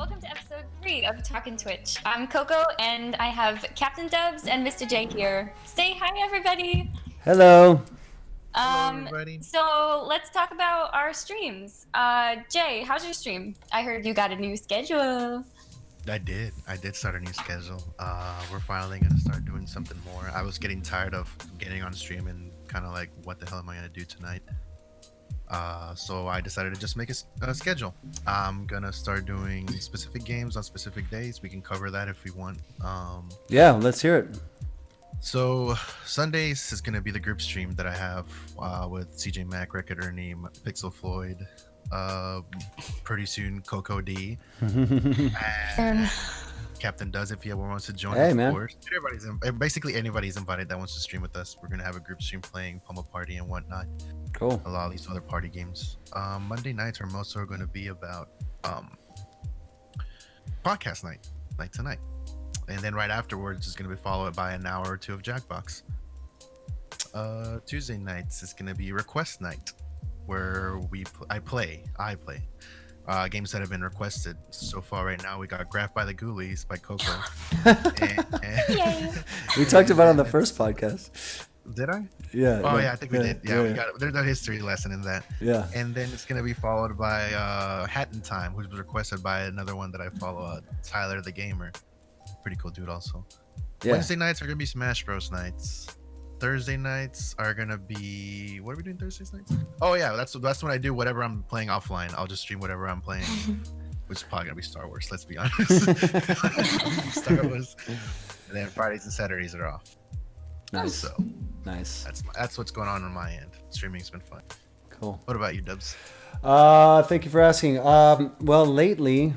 welcome to episode 3 of Talkin Twitch. I'm Coco, and I have Captain Dubs and Mr. J here. Say hi, everybody. Hello. Hello, everybody. So let's talk about our streams. Jay, how's your stream? I heard you got a new schedule. I did start a new schedule. We're finally gonna start doing something more. I was getting tired of getting on stream and kind of like, what the hell am I gonna do tonight? So I decided to just make a schedule. I'm gonna start doing specific games on specific days. We can cover that if we want. Yeah, let's hear it. So Sundays is gonna be the group stream that I have with CJ Mack, Record Ernie, Pixel Floyd, pretty soon Coco D, and Captain Does if he ever wants to join. Hey, of man. course. Basically anybody's invited that wants to stream with us. We're gonna have a group stream playing Pummel Party and whatnot. Cool. A lot of these other party games. Monday nights are mostly going to be about podcast night, like tonight. And then right afterwards is going to be followed by an hour or two of Jackbox. Tuesday nights is going to be request night, where I play games that have been requested. So far right now we got Graph by the Ghoulies by Coco. Yay. We talked about it on the first podcast. Did I? Yeah. Oh yeah, I think we did. Yeah, we got there's a history lesson in that. Yeah. And then it's gonna be followed by Hat in Time, which was requested by another one that I follow, Tyler the Gamer. Pretty cool dude also. Yeah. Wednesday nights are gonna be Smash Bros nights. Thursday nights are gonna be, what are we doing Thursday nights? Oh yeah, that's when I do whatever I'm playing offline. I'll just stream whatever I'm playing. Which is probably gonna be Star Wars, let's be honest. Star Wars. And then Fridays and Saturdays are off. Nice. So Nice. that's what's going on my end. Streaming's been fun. Cool. What about you, Dubs? Thank you for asking. Well, lately,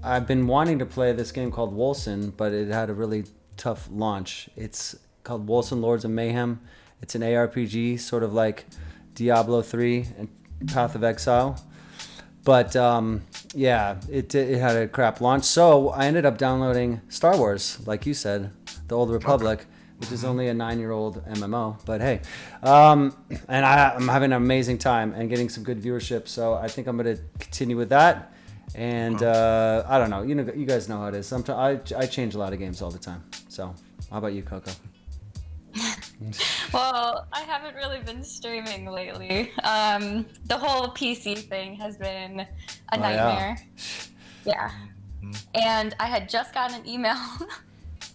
I've been wanting to play this game called Wolcen, but it had a really tough launch. It's called Wolcen Lords of Mayhem. It's an ARPG, sort of like Diablo 3 and Path of Exile. But yeah, it had a crap launch. So I ended up downloading Star Wars, like you said, The Old Republic. Okay. Which is only a 9-year-old MMO, but hey, and I'm having an amazing time and getting some good viewership. So I think I'm gonna continue with that. And I don't know, you guys know how it is. Sometimes I change a lot of games all the time. So how about you, Coco? Well, I haven't really been streaming lately. The whole PC thing has been a nightmare. Yeah. And I had just gotten an email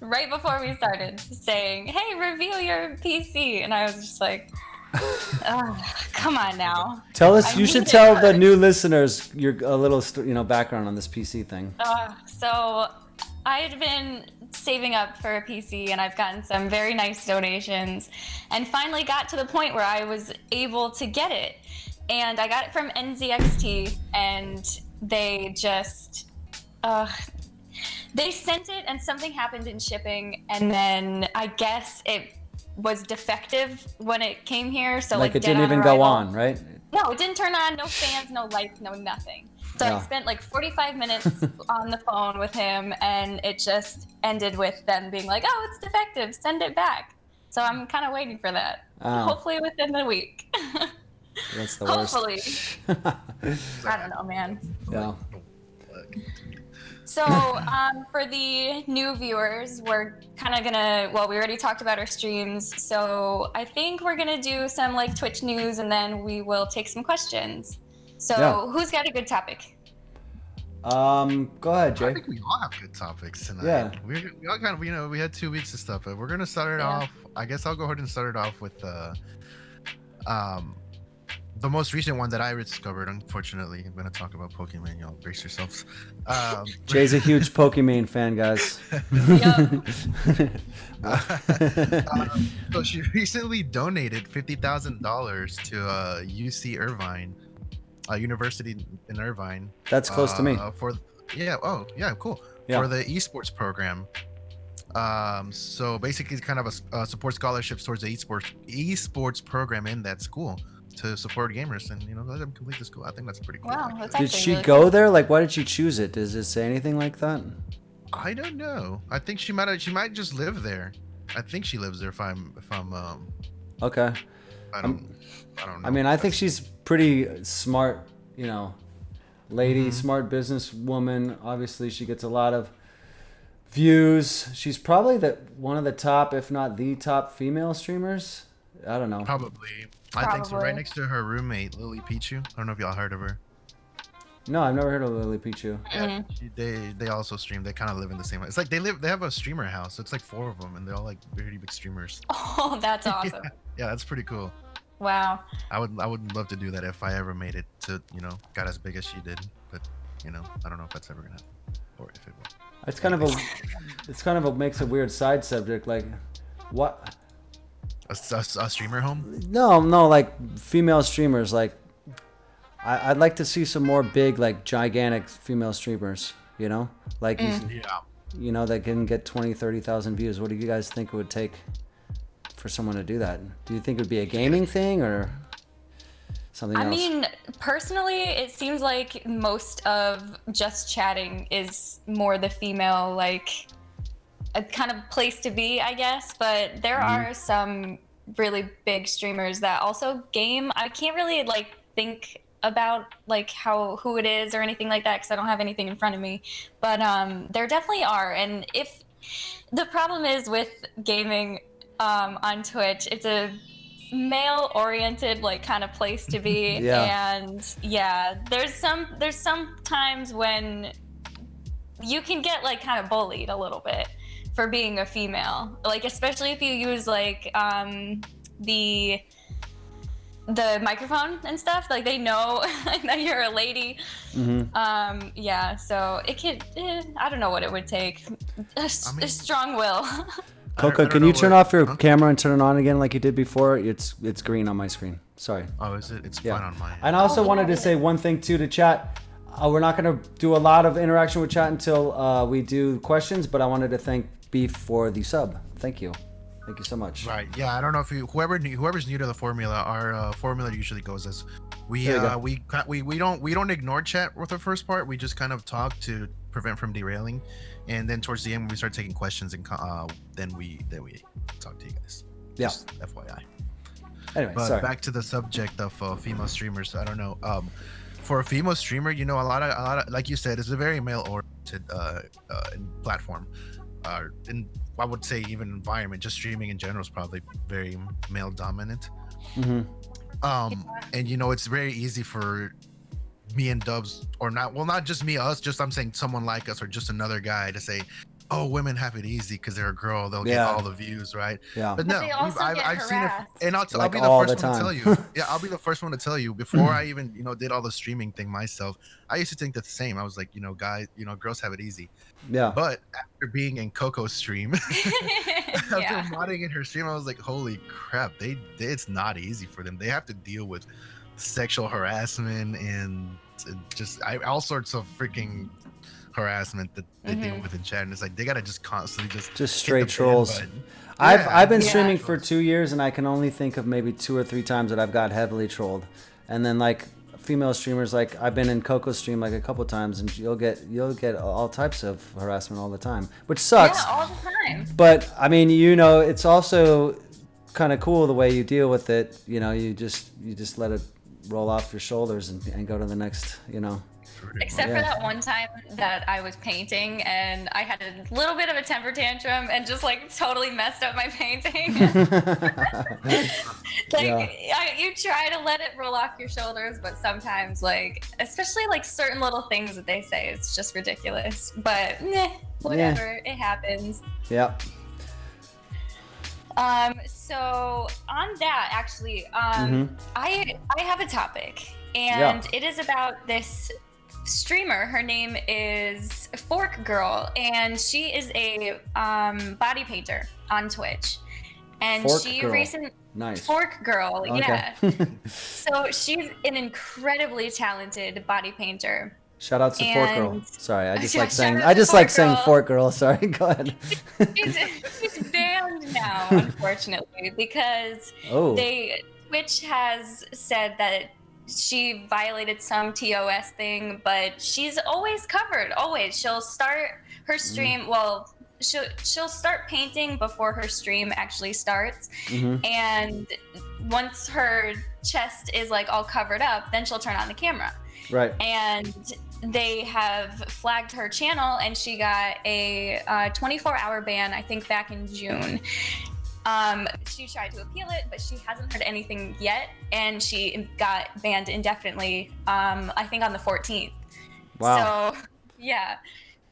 right before we started saying, hey, reveal your PC. And I was just like, oh, come on now. Tell us, you should tell the new listeners a little background on this PC thing. So I had been saving up for a PC, and I've gotten some very nice donations, and finally got to the point where I was able to get it. And I got it from NZXT, and they just... they sent it and something happened in shipping, and then I guess it was defective when it came here. So like it didn't even go on, right? No, it didn't turn on, no fans, no lights, no nothing. So I spent like 45 minutes on the phone with him, and it just ended with them being like, oh, it's defective, send it back. So I'm kind of waiting for that. Hopefully within the week. That's the worst. Hopefully. I don't know, man. Yeah. So for the new viewers, we're kind of gonna, we already talked about our streams, so I think we're gonna do some like Twitch news, and then we will take some questions. So Who's got a good topic? Go ahead, Jay. I think we all have good topics tonight. Yeah. We all kind of, we had 2 weeks of stuff, but we're gonna start it off. I guess I'll go ahead and start it off with the most recent one that I discovered. Unfortunately, I'm gonna talk about Pokimane. Y'all brace yourselves. Jay's a huge Pokimane fan, guys. So she recently donated $50,000 to UC Irvine, University in Irvine. That's close to me. Cool. Yeah. For the ESports program. So basically, it's kind of a support scholarships towards the esports program in that school to support gamers and let them complete the school. I think that's pretty cool. Wow, that's did she really go cool. there? Like, why did she choose it? Does it say anything like that? I don't know. I think she might just live there. I think she lives there. If I'm okay. I don't know. I mean, I think she's pretty smart. lady, smart businesswoman. Obviously, she gets a lot of views. She's probably one of the top, if not the top, female streamers. I don't know. Probably. I think so. Right next to her roommate, Lily Pichu. I don't know if y'all heard of her. No, I've never heard of Lily Pichu. Yeah, they also stream. They kind of live in the same. It's like they have a streamer house. It's like 4 of them, and they're all like pretty big streamers. Oh, that's awesome. Yeah, that's pretty cool. Wow. I would love to do that if I ever made it to, got as big as she did. But I don't know if that's ever gonna happen, or if it will. It's kind of a makes a weird side subject. Like, what? A streamer home? No, like female streamers. Like, I'd like to see some more big, like gigantic female streamers. Like that can get 20, 30,000 views. What do you guys think it would take for someone to do that? Do you think it would be a gaming thing or something else? I mean, personally, it seems like most of just chatting is more the female, like, a kind of place to be, I guess. But there are some really big streamers that also game. I can't really, like, think about, like, who it is or anything like that because I don't have anything in front of me. But there definitely are. And if the problem is with gaming on Twitch, it's a male-oriented, like, kind of place to be. And there's some times when you can get, like, kind of bullied a little bit for being a female, like, especially if you use, like, the microphone and stuff. Like, they know that you're a lady. So it could I don't know what it would take. A strong will. Coco, can you turn off your camera and turn it on again like you did before? It's green on my screen. Sorry. Oh, is it? It's fine on mine. And I also wanted to say one thing too to chat. We're not going to do a lot of interaction with chat until we do questions, but I wanted to thank Beef for the sub. Thank you. Thank you so much. Right. Yeah. I don't know if whoever's new to the formula, our formula usually goes as we don't ignore chat with the first part. We just kind of talk to prevent from derailing, and then towards the end when we start taking questions and then we talk to you guys. Yeah. Just FYI. Anyway, but sorry. back to the subject of female streamers. I don't know. For a female streamer, a lot of like you said, it's a very male-oriented platform. And I would say even environment, just streaming in general is probably very male-dominant. And it's very easy for me and Dubs, or not just me, us, just I'm saying someone like us or just another guy to say, oh, women have it easy because they're a girl, they'll get all the views, right? Yeah. But no, I've seen it, and I'll be the first one to tell you. Yeah, I'll be the first one to tell you. Before I even did all the streaming thing myself, I used to think the same. I was like, guys, girls have it easy. Yeah. But after being in Coco's stream, after modding in her stream, I was like, holy crap, it's not easy for them. They have to deal with sexual harassment and just all sorts of freaking harassment that they deal with in chat, and it's like they gotta just constantly just straight trolls. I've been streaming for 2 years, and I can only think of maybe 2 or 3 times that I've got heavily trolled. And then like female streamers, like I've been in Coco's stream like a couple times, and you'll get all types of harassment all the time, which sucks. Yeah, all the time. But I mean, it's also kind of cool the way you deal with it. You just let it roll off your shoulders and go to the next. Except for that one time that I was painting and I had a little bit of a temper tantrum and just like totally messed up my painting. You try to let it roll off your shoulders, but sometimes, like, especially like certain little things that they say, it's just ridiculous. But whatever, it happens. Yeah. So on that, actually, I have a topic, and it is about this streamer. Her name is Fork Girl, and she is a body painter on Twitch. And Nice. Fork Girl, okay. yeah. So she's an incredibly talented body painter. Shout out to Fork Girl. Sorry, I just shout like out saying to Fork Girl. Sorry, go ahead. She's banned now, unfortunately, because Twitch has said that she violated some TOS thing, but she's always covered. Always, she'll start her stream. Well, she'll start painting before her stream actually starts, and once her chest is like all covered up, then she'll turn on the camera. Right. And they have flagged her channel, and she got a 24-hour ban, I think, back in June. She tried to appeal it, but she hasn't heard anything yet, and she got banned indefinitely, I think on the 14th. Wow. So, yeah.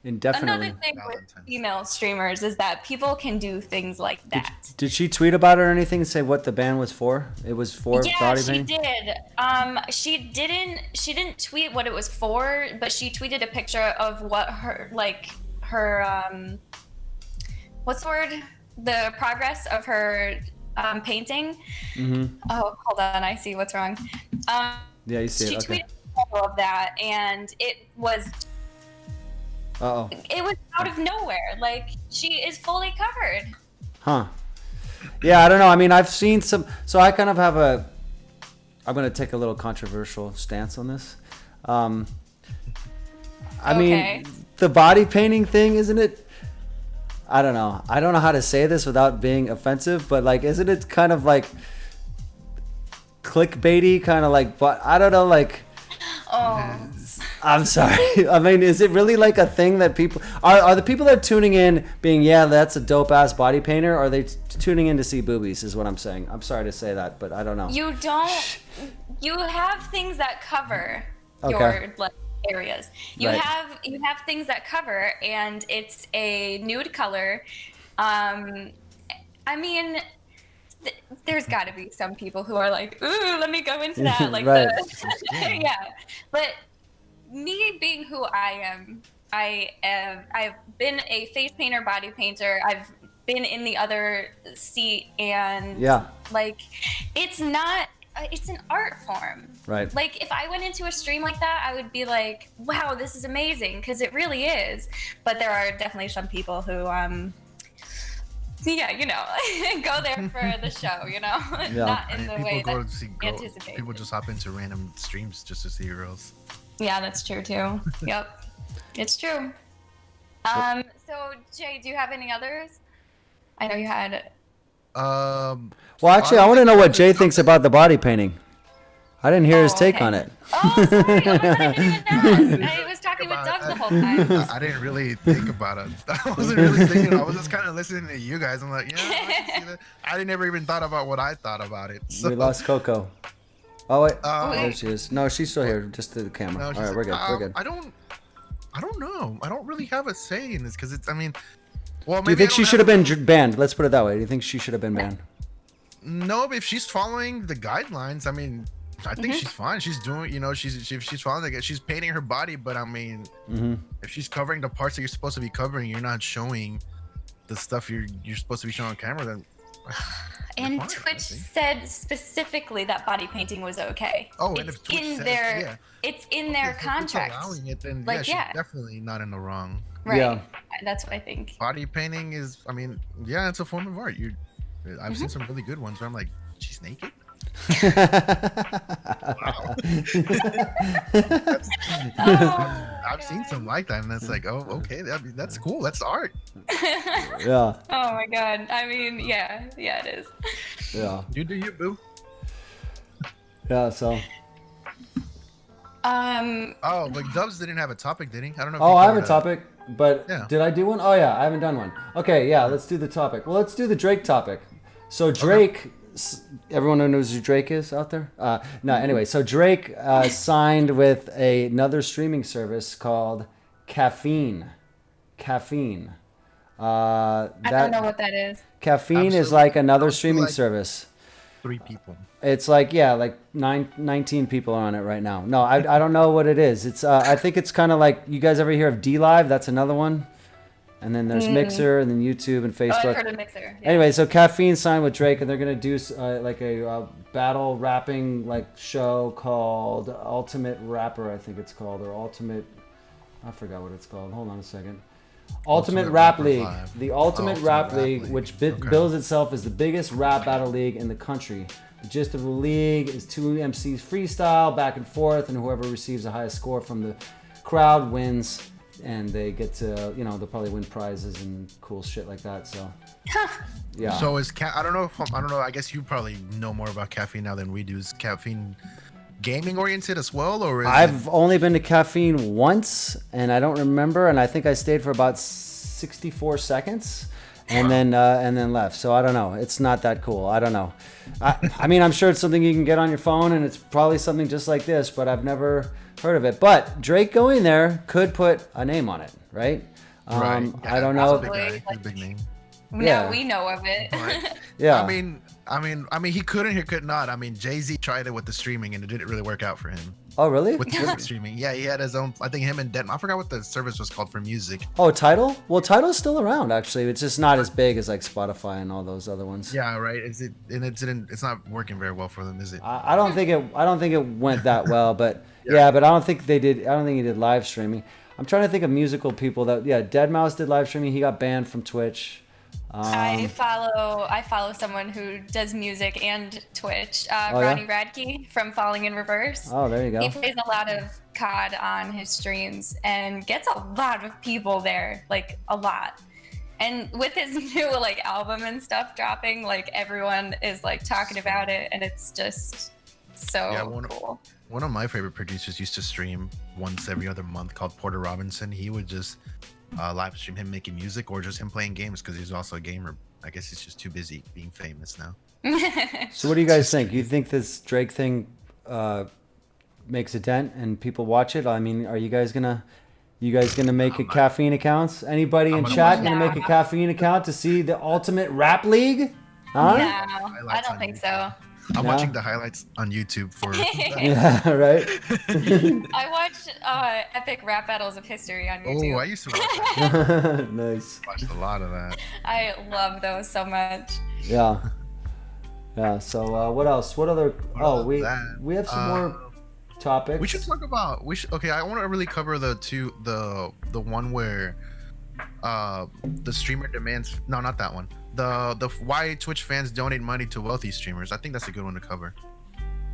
Indefinitely. Another thing with female streamers is that people can do things like that. Did she tweet about it or anything and say what the ban was for? It was for body painting? Yeah, she did. She didn't tweet what it was for, but she tweeted a picture of what her what's the word? The progress of her painting. Mm-hmm. Oh, hold on, I see what's wrong. Yeah, you see she it. Okay. tweeted a photo of that, and it was Uh-oh. It was out of nowhere. Like, she is fully covered. Huh. Yeah, I don't know. I mean, I've seen some. So I kind of have I'm going to take a little controversial stance on this. I mean, the body painting thing, isn't it? I don't know. I don't know how to say this without being offensive, but like, isn't it kind of like clickbaity, kind of like, but I don't know, like. Oh. I'm sorry. I mean, is it really like a thing that people are the people that are tuning in being, yeah, that's a dope ass body painter? Or are they tuning in to see boobies? Is what I'm saying. I'm sorry to say that, but I don't know. You have things that cover Okay. your areas. You Right. have things that cover, and it's a nude color. I mean, there's got to be some people who are like, ooh, let me go into that, like Right. yeah. But me being who I am, I've been a face painter, body painter. I've been in the other seat, and Yeah. like, it's not. It's an art form. Right. Like, if I went into a stream like that, I would be like, wow, this is amazing, because it really is. But there are definitely some people who, yeah, you know, go there for the show, you know, Yeah. not in the way People go that to see anticipate. people just hop into random streams just to see girls. Yeah, that's true too. Yep, it's true. So Jay, do you have any others? I know you had. Well, actually, I want to know what Jay thinks about the body painting. I didn't hear his take okay. on it. Oh, sorry. Oh my God, I didn't even ask. I was talking with Doug the whole time. I didn't really think about it. I wasn't really thinking. I was just kind of listening to you guys. I'm like, yeah, I can see that. I never even thought about what I thought about it. So, We lost Coco. Oh wait, Oh, there she is. No, she's still here, just to the camera. no, All she's right, we're good. like, We're good. I don't know. I don't really have a say in this because it's. I mean, well, Do you maybe think she should have been banned? Let's put it that way. Do you think she should have been banned? No, but if she's following the guidelines, I mean, I think she's fine. She's doing, you know, she's following she's painting her body, but I mean, if she's covering the parts that you're supposed to be covering, you're not showing the stuff you're supposed to be showing on camera. Then, And fine, I Twitch think. said specifically that body painting was okay. Oh, and it's if Twitch in says, their yeah. it's in their If it's contract. allowing it, then Like, she's yeah. definitely not in the wrong. Right. Yeah. That's what I think. Body painting is, I mean, yeah, it's a form of art. I've seen some really good ones where I'm like, she's naked. Wow. I've seen some like that, and it's like, oh, okay, that's cool. That's art. Yeah. Oh my God. I mean, yeah, it is. Yeah. You do you, boo. Yeah. So. Oh, but Dubs didn't have a topic, did he? I don't know. If Oh, he I have a covered topic, but Yeah. did I do one? Oh yeah, I haven't done one. Okay, yeah, let's do the topic. Well, let's do the Drake topic. So Drake, everyone knows who Drake is out there. No, anyway, so Drake signed with another streaming service called Caffeine. Caffeine. I don't know what that is. Caffeine is Absolutely. like another streaming Like- service. 3 people. It's like, yeah, like 19 people are on it right now. No, I don't know what it is. It's I think it's kind of like, you guys ever hear of D Live? That's another one. And then there's Mixer, and then YouTube and Oh, I've Facebook. heard of Mixer. Yeah. Anyway, so Caffeine signed with Drake, and they're gonna do like a battle rapping like show called Ultimate Rapper, I think it's called, or Ultimate. I forgot what it's called. Hold on a second. Ultimate Rap Rapper League, Live. the Ultimate Ultimate Rap Rap League, League. which Okay. bills itself as the biggest rap battle league in the country. The gist of the league is 2 MCs freestyle back and forth, and whoever receives the highest score from the crowd wins, and they get to, you know, they'll probably win prizes and cool shit like that. So, yeah. So I don't know. I guess you probably know more about Caffeine now than we do. Is Caffeine gaming oriented as well, or is I've only been to caffeine once, and I don't remember. And I think I stayed for about 64 seconds, and then left. So I don't know. It's not that cool. I don't know. I mean, I'm sure it's something you can get on your phone, and it's probably something just like this, but I've never heard of it. But Drake going there could put a name on it, right? right? Yeah, I don't he's a know. big guy. He's a big name. Yeah. Now we know of it. But, Yeah. I mean, he couldn't, he could not. I mean, Jay-Z tried it with the streaming, and it didn't really work out for him. Oh, really? With music streaming, yeah, he had his own. I think him and Den. I forgot what the service was called for music. Oh, Tidal? Well, Tidal's still around, actually. It's just not as big as like Spotify and all those other ones. Yeah, right. It's not working very well for them, is it? I don't think it went that well, but yeah, but I don't think he did live streaming. I'm trying to think of musical people that Deadmau5 did live streaming. He got banned from Twitch. I follow someone who does music and Twitch. Oh, Ronnie yeah? Radke from Falling in Reverse. Oh, there you go. He plays a lot of COD on his streams and gets a lot of people there, like a lot. And with his new like album and stuff dropping, like everyone is like talking about it, and it's just so cool. One of my favorite producers used to stream once every other month called Porter Robinson. He would just live stream him making music or just him playing games because he's also a gamer. I guess he's just too busy being famous now. So what do you guys think? You think this Drake thing makes a dent and people watch it? I mean, are you guys gonna make a caffeine accounts? Anybody in chat gonna make a caffeine account to see the Ultimate Rap League? Huh? No, I don't think so. I'm watching the highlights on YouTube for Yeah, right. I watched epic rap battles of history on YouTube. Oh, I used to watch that. Nice. Watched a lot of that. I love those so much. Yeah. So what else? What other? We have some more topics. We should talk about. Okay, I want to really cover the one where the streamer demands. No, not that one. The why Twitch fans donate money to wealthy streamers. I think that's a good one to cover.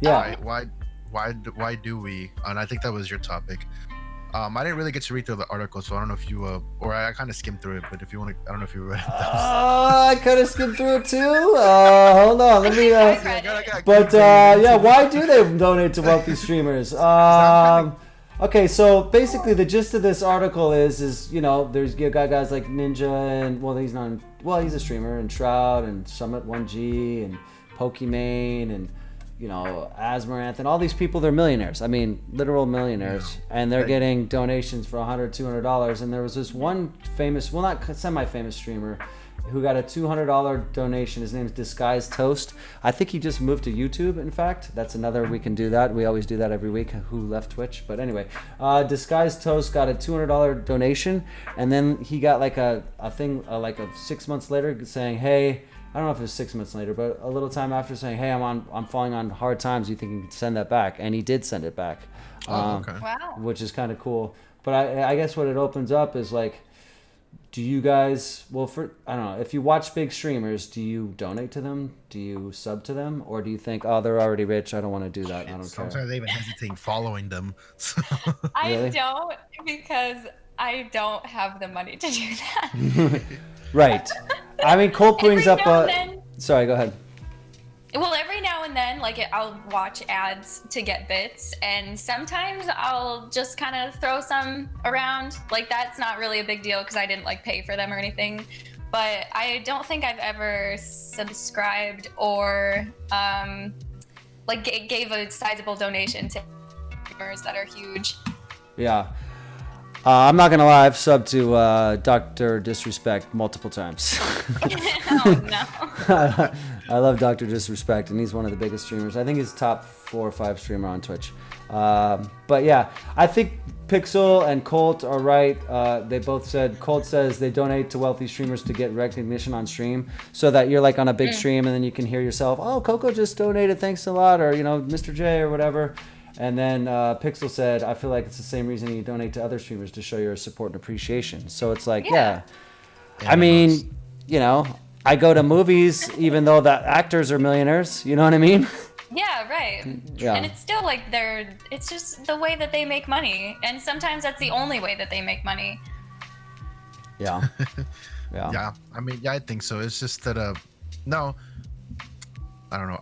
Yeah. Why do we? And I think that was your topic. I didn't really get to read through the article, so I don't know if you or I kind of skimmed through it. But if you want to, I don't know if you read it. I kind of skimmed through it too. Hold on, let me. Why do they donate to wealthy streamers? Okay, so basically the gist of this article is there's got guys like Ninja and he's a streamer, and Shroud and Summit 1G and Pokimane and Asmaranth and all these people. They're millionaires. I mean, literal millionaires, and they're getting donations for $100, $200. And there was this one famous, well, not semi-famous streamer who got a $200 donation. His name's Disguised Toast. I think he just moved to YouTube. In fact, that's another, we can do that. We always do that every week. Who left Twitch? But anyway, Disguised Toast got a $200 donation, and then he got like a thing like 6 months later saying, hey, I don't know if it was 6 months later, but a little time after saying, hey, I'm falling on hard times. You think you can send that back? And he did send it back. Okay. Wow. Which is kind of cool. But I guess what it opens up is like, do you guys, I don't know, if you watch big streamers, do you donate to them? Do you sub to them? Or do you think, oh, they're already rich, I don't want to do that, I don't care? Sometimes they even hesitate following them. So. I don't, because I don't have the money to do that. Right. I mean, Colt brings up sorry, go ahead. Well, every now and then, like, I'll watch ads to get bits, and sometimes I'll just kind of throw some around. Like, that's not really a big deal because I didn't, like, pay for them or anything. But I don't think I've ever subscribed or, gave a sizable donation to streamers that are huge. Yeah. I'm not going to lie, I've subbed to Dr. Disrespect multiple times. Oh, no. I love Dr. Disrespect, and he's one of the biggest streamers. I think he's top 4 or 5 streamer on Twitch. But yeah, I think Pixel and Colt are right. They both said, Colt says they donate to wealthy streamers to get recognition on stream, so that you're like on a big stream and then you can hear yourself, oh, Coco just donated, thanks a lot, or Mr. J or whatever. And then Pixel said, I feel like it's the same reason you donate to other streamers, to show your support and appreciation. So it's like, yeah. I mean, I go to movies even though the actors are millionaires. You know what I mean? Yeah, right. Yeah. And it's still like it's just the way that they make money. And sometimes that's the only way that they make money. Yeah. Yeah. Yeah. I mean, yeah, I think so. It's just that, no, I don't know.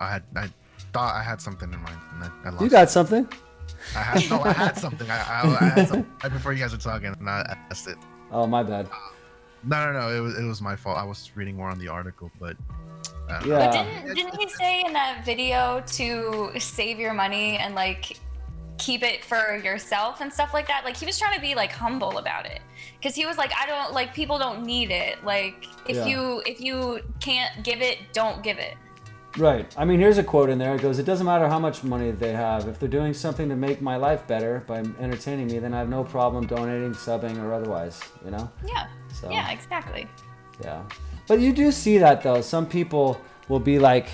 thought I had something in mind, and I lost You got something? I had something. I had something right before you guys were talking, and I asked it. Oh, my bad. No. It was my fault. I was reading more on the article, but Yeah. But didn't he say in that video to save your money and like keep it for yourself and stuff like that? Like he was trying to be like humble about it, because he was like, I don't like people don't need it. Like if you can't give it, don't give it. Right. I mean, here's a quote in there. It goes, "It doesn't matter how much money they have. If they're doing something to make my life better by entertaining me, then I have no problem donating, subbing, or otherwise." You know? Yeah. So, Yeah, exactly. yeah. But you do see that, though. Some people will be like,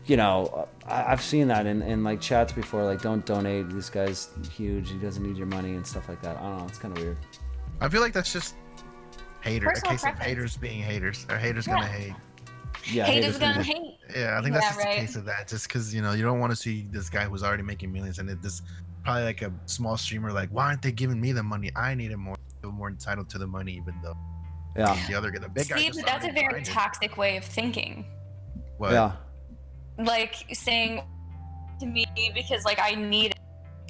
you know, I've seen that in like chats before, like, don't donate. This guy's huge. He doesn't need your money and stuff like that. I don't know. It's kind of weird. I feel like that's just haters. Personal A case preference. of haters being haters, or haters gonna hate. Yeah. Hate haters is gonna gonna- hate. Yeah, I think that's Yeah, just right. a case of that. Just because you don't want to see this guy who's already making millions, and this probably like a small streamer, like, why aren't they giving me the money? I need it more. Feel more entitled to the money, even though Yeah. the big guy. See, just but that's a already very grinded. toxic way of thinking. What? Yeah. Like saying to me because like I need it.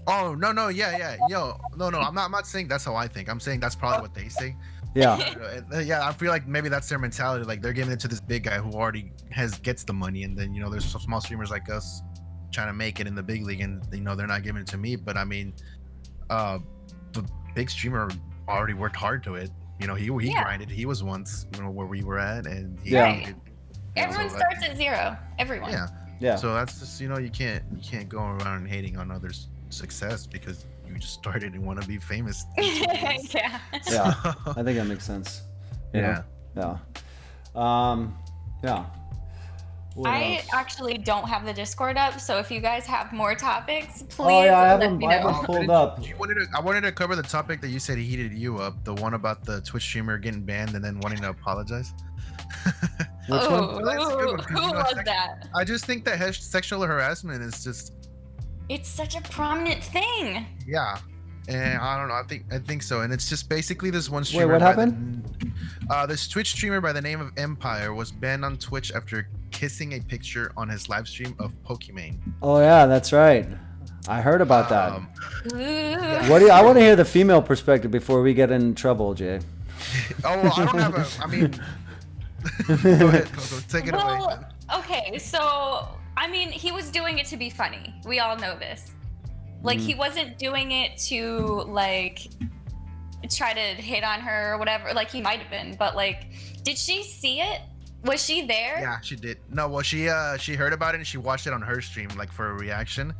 Oh no, yeah, yo, no, I'm not saying that's how I think. I'm saying that's probably what they say. Yeah. Yeah, I feel like maybe that's their mentality. Like they're giving it to this big guy who already gets the money, and then there's some small streamers like us trying to make it in the big league, and they're not giving it to me. But I mean, the big streamer already worked hard to it. He grinded. He was once where we were at, and he Yeah. grinded. Everyone So starts at zero. Everyone. Yeah. Yeah. So that's just you can't go around hating on others' success because you just started and want to be famous. Yeah. Yeah. I think that makes sense. You know? Yeah. Yeah. Yeah. What I else? actually don't have the Discord up, so if you guys have more topics, please Oh, yeah, I have let them- me I have know. them pulled up. I wanted to cover the topic that you said heated you up, the one about the Twitch streamer getting banned and then wanting to apologize. Which Ooh, one? That's a good one, 'cause, who was that? I just think that sexual harassment is just It's such a prominent thing. yeah, and I don't know. I think so, and it's just basically this one streamer. what by happened? This Twitch streamer by the name of Empire was banned on Twitch after kissing a picture on his live stream of Pokimane. Oh yeah, that's right. I heard about that. Ooh. What do I want to hear the female perspective before we get in trouble, Jay. Oh, well, I don't have a. I mean, go ahead, Coco, take it away. Well, okay, so I mean, he was doing it to be funny. We all know this. Like, he wasn't doing it to like try to hit on her or whatever. Like, he might have been, but like, did she see it? Was she there? Yeah, she did. No, well, she heard about it and she watched it on her stream, like for a reaction.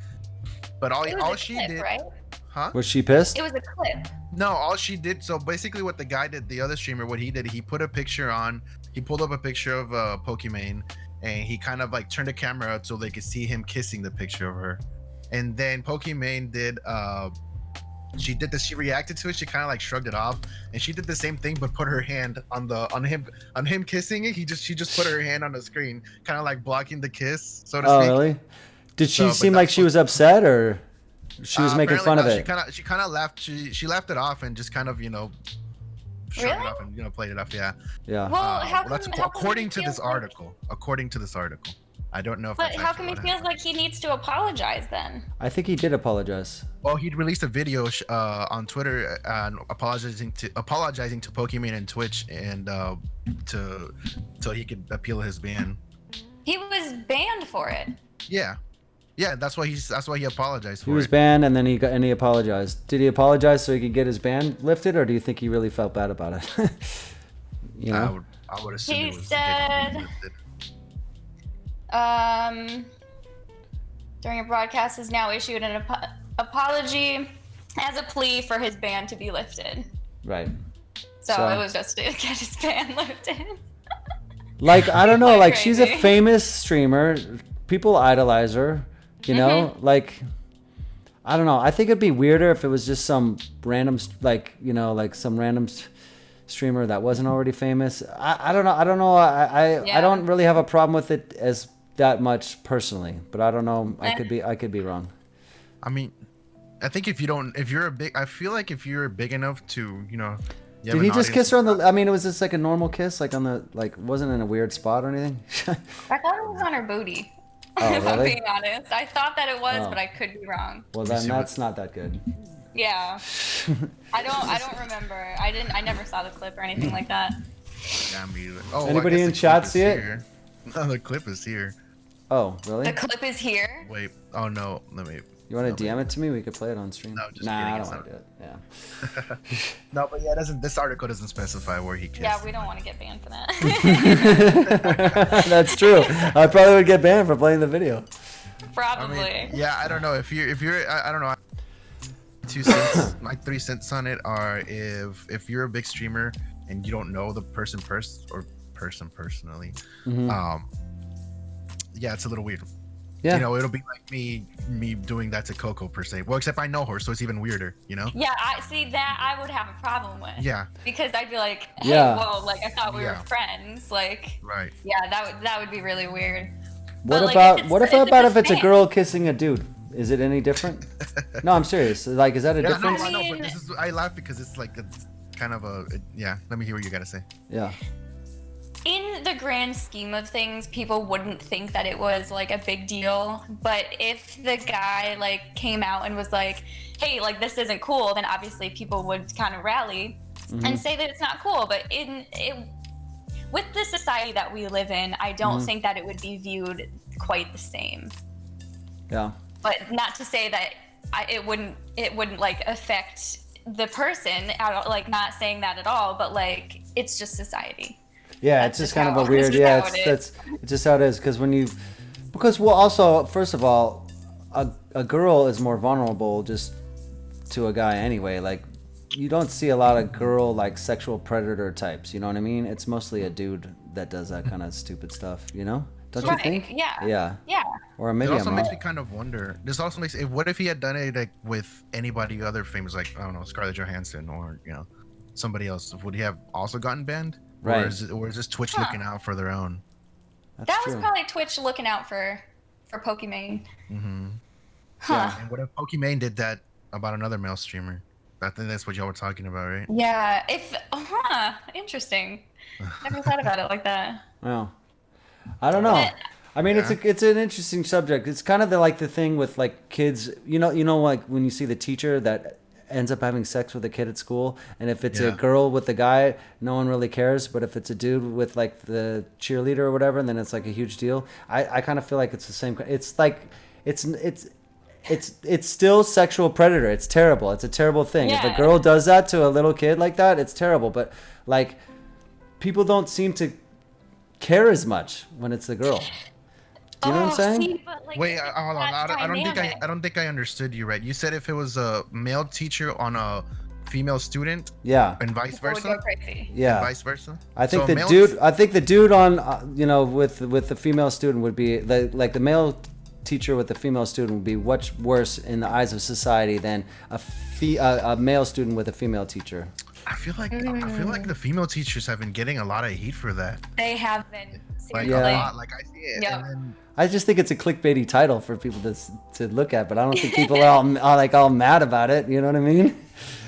But all It was a she clip, did, right? huh? Was she pissed? It was a clip. No, all she did. So basically, what the guy did, the other streamer, what he did, he put a picture on. He pulled up a picture of Pokimane, and he kind of like turned the camera out so they could see him kissing the picture of her. And then Pokimane did. She did this. She reacted to it. She kind of like shrugged it off, and she did the same thing, but put her hand on him kissing it. She just put her hand on the screen, kind of like blocking the kiss, so to Oh speak. really? Did she So, but seem like that's she was upset, or she was making Apparently fun of not. it? She kind of laughed. She laughed it off and just kind of shrugged Really? it off and played it off. Yeah. Yeah. Well, how Well, come, that's how come according he to this feels like- article. According to this article, I don't know if. But that's how actually come he what feels happened. like he needs to apologize then? I think he did apologize. Well, he released a video on Twitter apologizing to Pokimane and Twitch and so he could appeal his ban. He was banned for it. Yeah, that's why he apologized for He was it. banned, and then he apologized. Did he apologize so he could get his ban lifted, or do you think he really felt bad about it? You know? I would assume He it was said- lifted. During a broadcast has now issued an apology as a plea for his ban to be lifted. Right. So it was just to get his ban lifted. Like, I don't know, Like like she's a crazy. famous streamer. People idolize her, you know? Like, I don't know. I think it'd be weirder if it was just some random, like some random streamer that wasn't already famous. I don't know. I Yeah. don't really have a problem with it as that much personally, but I don't know. I could be wrong. I mean, I think if you're a big, I feel like if you're big enough to, you have Did an he just audience- kiss her on the? I mean, it was just like a normal kiss, like on the, like wasn't in a weird spot or anything. I thought it was on her booty. Oh, if I'm really? being honest. I thought that it was, Oh. but I could be wrong. Well, You then see that's not that good. Yeah. I don't remember. I never saw the clip or anything like that. Yeah, me either. Oh, Anybody in the chat clip is see it? here. No, the clip is here. Oh, really? The clip is here. Wait. Oh no. Let me. You want no, to DM it to me? We could play it on stream. No, just nah, kidding, I don't it's want to do it. Yeah. No, but yeah, it doesn't. This article doesn't specify where he kissed. Yeah, we don't want to get banned for that. That's true. I probably would get banned for playing the video. Probably. I mean, yeah, I don't know if you're I don't know. 2 cents. My 3 cents on it are if you're a big streamer and you don't know the person personally, yeah, it's a little weird. Yeah. You know, it'll be like me doing that to Coco per se. Well, except I know her, so it's even weirder. You know? Yeah, I see that I would have a problem with. Yeah. Because I'd be like, hey, Yeah. whoa, like I thought we Yeah. were friends. Like, Right. yeah, that would be really weird. What But, like, about if what it's- about if just it's a fan- girl kissing a dude? Is it any different? No, I'm serious. Like, is that a Yeah, difference? no, I know, I but mean- I laugh because it's like it's kind of yeah. Let me hear what you gotta say. Yeah. In the grand scheme of things, people wouldn't think that it was like a big deal. But if the guy like came out and was like, hey, like this isn't cool, then obviously people would kind of rally and say that it's not cool. But with the society that we live in, I don't think that it would be viewed quite the same. Yeah. But not to say that it wouldn't like affect the person at all, like not saying that at all, but like it's just society. Yeah, That's it's just just kind of how- a weird. that's just Yeah, how it it's just how it is. Because well, also first of all, a girl is more vulnerable just to a guy anyway. Like you don't see a lot of girl like sexual predator types. You know what I mean? It's mostly a dude that does that kind of stupid stuff. You know? Don't you Right, think? yeah. Yeah. Yeah. Or It maybe also I'm makes wrong. me kind of wonder. This also makes. What if he had done it like with anybody other famous, like I don't know, Scarlett Johansson or somebody else? Would he have also gotten banned? Right. Or is this Twitch looking out for their own? That's That true. was probably Twitch looking out for Pokimane. Mm-hmm. Huh. And what if Pokimane did that about another male streamer? I think that's what y'all were talking about, right? Yeah. Interesting. Never thought about it like that. Well, I don't know. But- I mean, Yeah. it's an interesting subject. It's kind of the thing with like kids. You know, like when you see the teacher that ends up having sex with a kid at school, and if it's a Yeah. girl with a guy, no one really cares. But if it's a dude with like the cheerleader or whatever, then it's like a huge deal. I kind of feel like it's the same. It's like it's still sexual predator. It's terrible. It's a terrible thing. If a Yeah. girl does that to a little kid like that, it's terrible. But like people don't seem to care as much when it's the girl. Do you know what I'm saying? See, but, like, Wait, hold on. that's dynamic. I don't think I understood you right. You said if it was a male teacher on a female student Yeah. and vice People would versa. go crazy. Yeah. And vice versa. I think So the male- dude. I think the dude on, with the female student would be the male teacher with the female student would be much worse in the eyes of society than a male student with a female teacher. I feel like the female teachers have been getting a lot of heat for that. They have been Like seriously. a lot. Like I see it. Yeah. And then, I just think it's a clickbaity title for people to look at, but I don't think people are all mad about it. You know what I mean?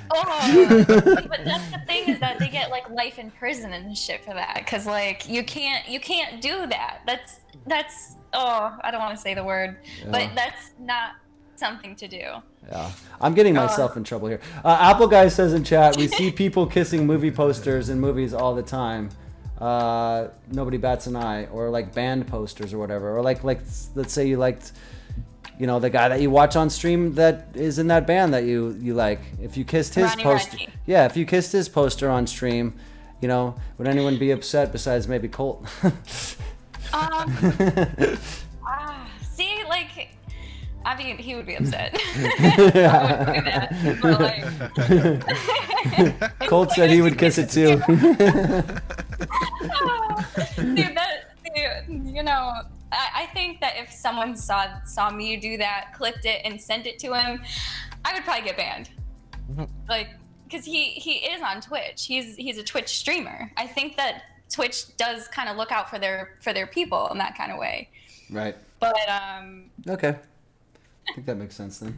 Oh, but that's the thing is that they get like life in prison and shit for that because like you can't do that. That's I don't want to say the word, Yeah. but that's not something to do. Yeah, I'm getting myself in trouble here. Apple Guy says in chat, we see people kissing movie posters in movies all the time. Nobody bats an eye, or like band posters or whatever, or like let's say you liked, the guy that you watch on stream that is in that band that you like. If you kissed his Ronnie poster, Radke. yeah, if you kissed his poster on stream, would anyone be upset besides maybe Colt? See, like, I mean, he would be upset. I wouldn't do that. But, like, Colt said he would kiss it too. Dude, I think that if someone saw me do that, clipped it, and sent it to him, I would probably get banned. Like, because he is on Twitch. He's a Twitch streamer. I think that Twitch does kind of look out for their people in that kind of way. Right. But Okay. I think that makes sense then.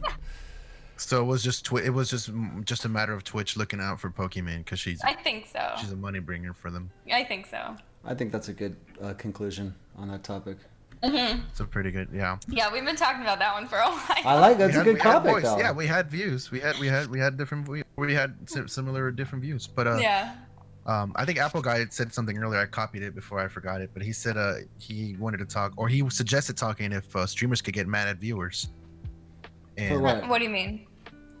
so it was just a matter of Twitch looking out for Pokimane because she's I think so. a money bringer for them. I think so. I think that's a good conclusion on that topic. So pretty good. Yeah. Yeah, we've been talking about that one for a while. I like that's We a had- good we had topic voice. though. Yeah, we had views. We had different. We had similar different views. But Yeah. I think Apple guy had said something earlier. I copied it before I forgot it. But he said he wanted to talk, or he suggested talking if streamers could get mad at viewers. And, For what? What do you mean?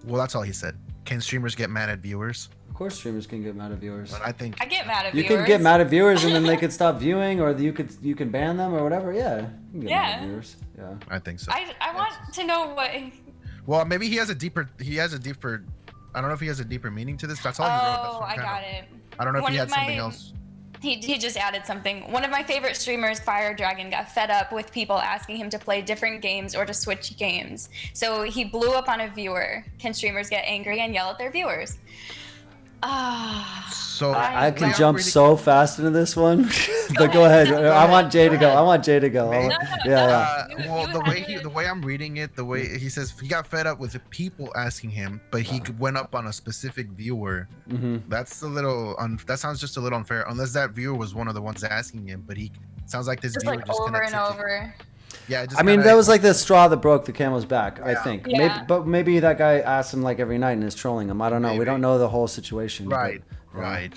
Well, that's all he said. Can streamers get mad at viewers? Of course, streamers can get mad at viewers. But I think I get mad at You viewers. can get mad at viewers and then they could stop viewing, or you can ban them or whatever. Yeah, you can get mad at Yeah. viewers. Yeah. I think so. I want to know what. Well, maybe he has a deeper. I don't know if he has a deeper meaning to this. That's all he wrote. That's Oh, what I kinda- got it. I don't know if One he of had something my- else. He just added something. One of my favorite streamers, Fire Dragon, got fed up with people asking him to play different games or to switch games. So he blew up on a viewer. Can streamers get angry and yell at their viewers? Ah. So I can Yeah, jump really- so fast into this one, but go ahead. I want Jay to go. I want Jay to go. Me? Yeah. Well, You the had way to- the way I'm reading it, the way he says he got fed up with the people asking him, but he went up on a specific viewer. Mm-hmm. That's a little that sounds just a little unfair, unless that viewer was one of the ones asking him. But he sounds like this Just viewer like just over kinda and took it- over. Yeah, it just I mean, kinda- that was like the straw that broke the camel's back. I Yeah. think. Yeah. Maybe that guy asks him like every night and is trolling him. I don't know. We Maybe. don't know the whole situation. but- right, right.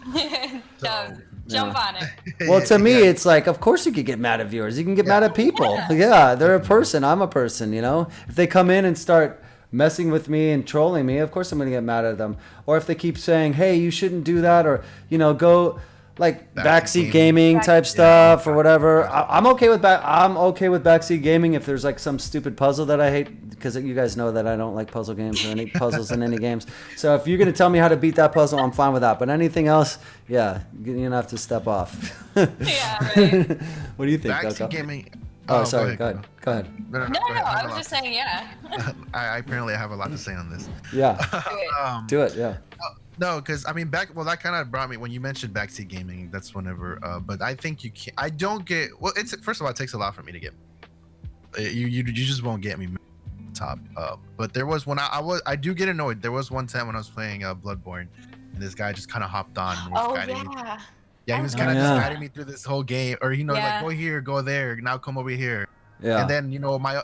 Jump on it. Well, to me, Yeah. it's like, of course you could get mad at viewers. You can get mad at people. Yeah, they're a person. I'm a person, you know? If they come in and start messing with me and trolling me, of course I'm going to get mad at them. Or if they keep saying, hey, you shouldn't do that, or, go like backseat gaming type stuff or whatever. I'm okay with backseat gaming if there's like some stupid puzzle that I hate, because you guys know that I don't like puzzle games or any puzzles in any games. So if you're gonna tell me how to beat that puzzle, I'm fine with that. But anything else, yeah, you're gonna have to step off. Yeah, right. What do you think, Backseat Coco? gaming. Oh, sorry. Go ahead. Go ahead. No, go no, ahead. I was just saying, yeah. I apparently have a lot to say on this. Yeah. Do it. Do it. Yeah. No, because I mean, that kind of brought me when you mentioned backseat gaming. That's whenever. But I think you can. I don't get. Well, it's first of all, it takes a lot for me to get. You just won't get me top. But there was when I do get annoyed. There was one time when I was playing Bloodborne, and this guy just kind of hopped on. And was Oh, guiding me. yeah. Yeah, he was Oh, kind of yeah. just guiding me through this whole game, or like Yeah. go here, go there, now come over here. Yeah. And then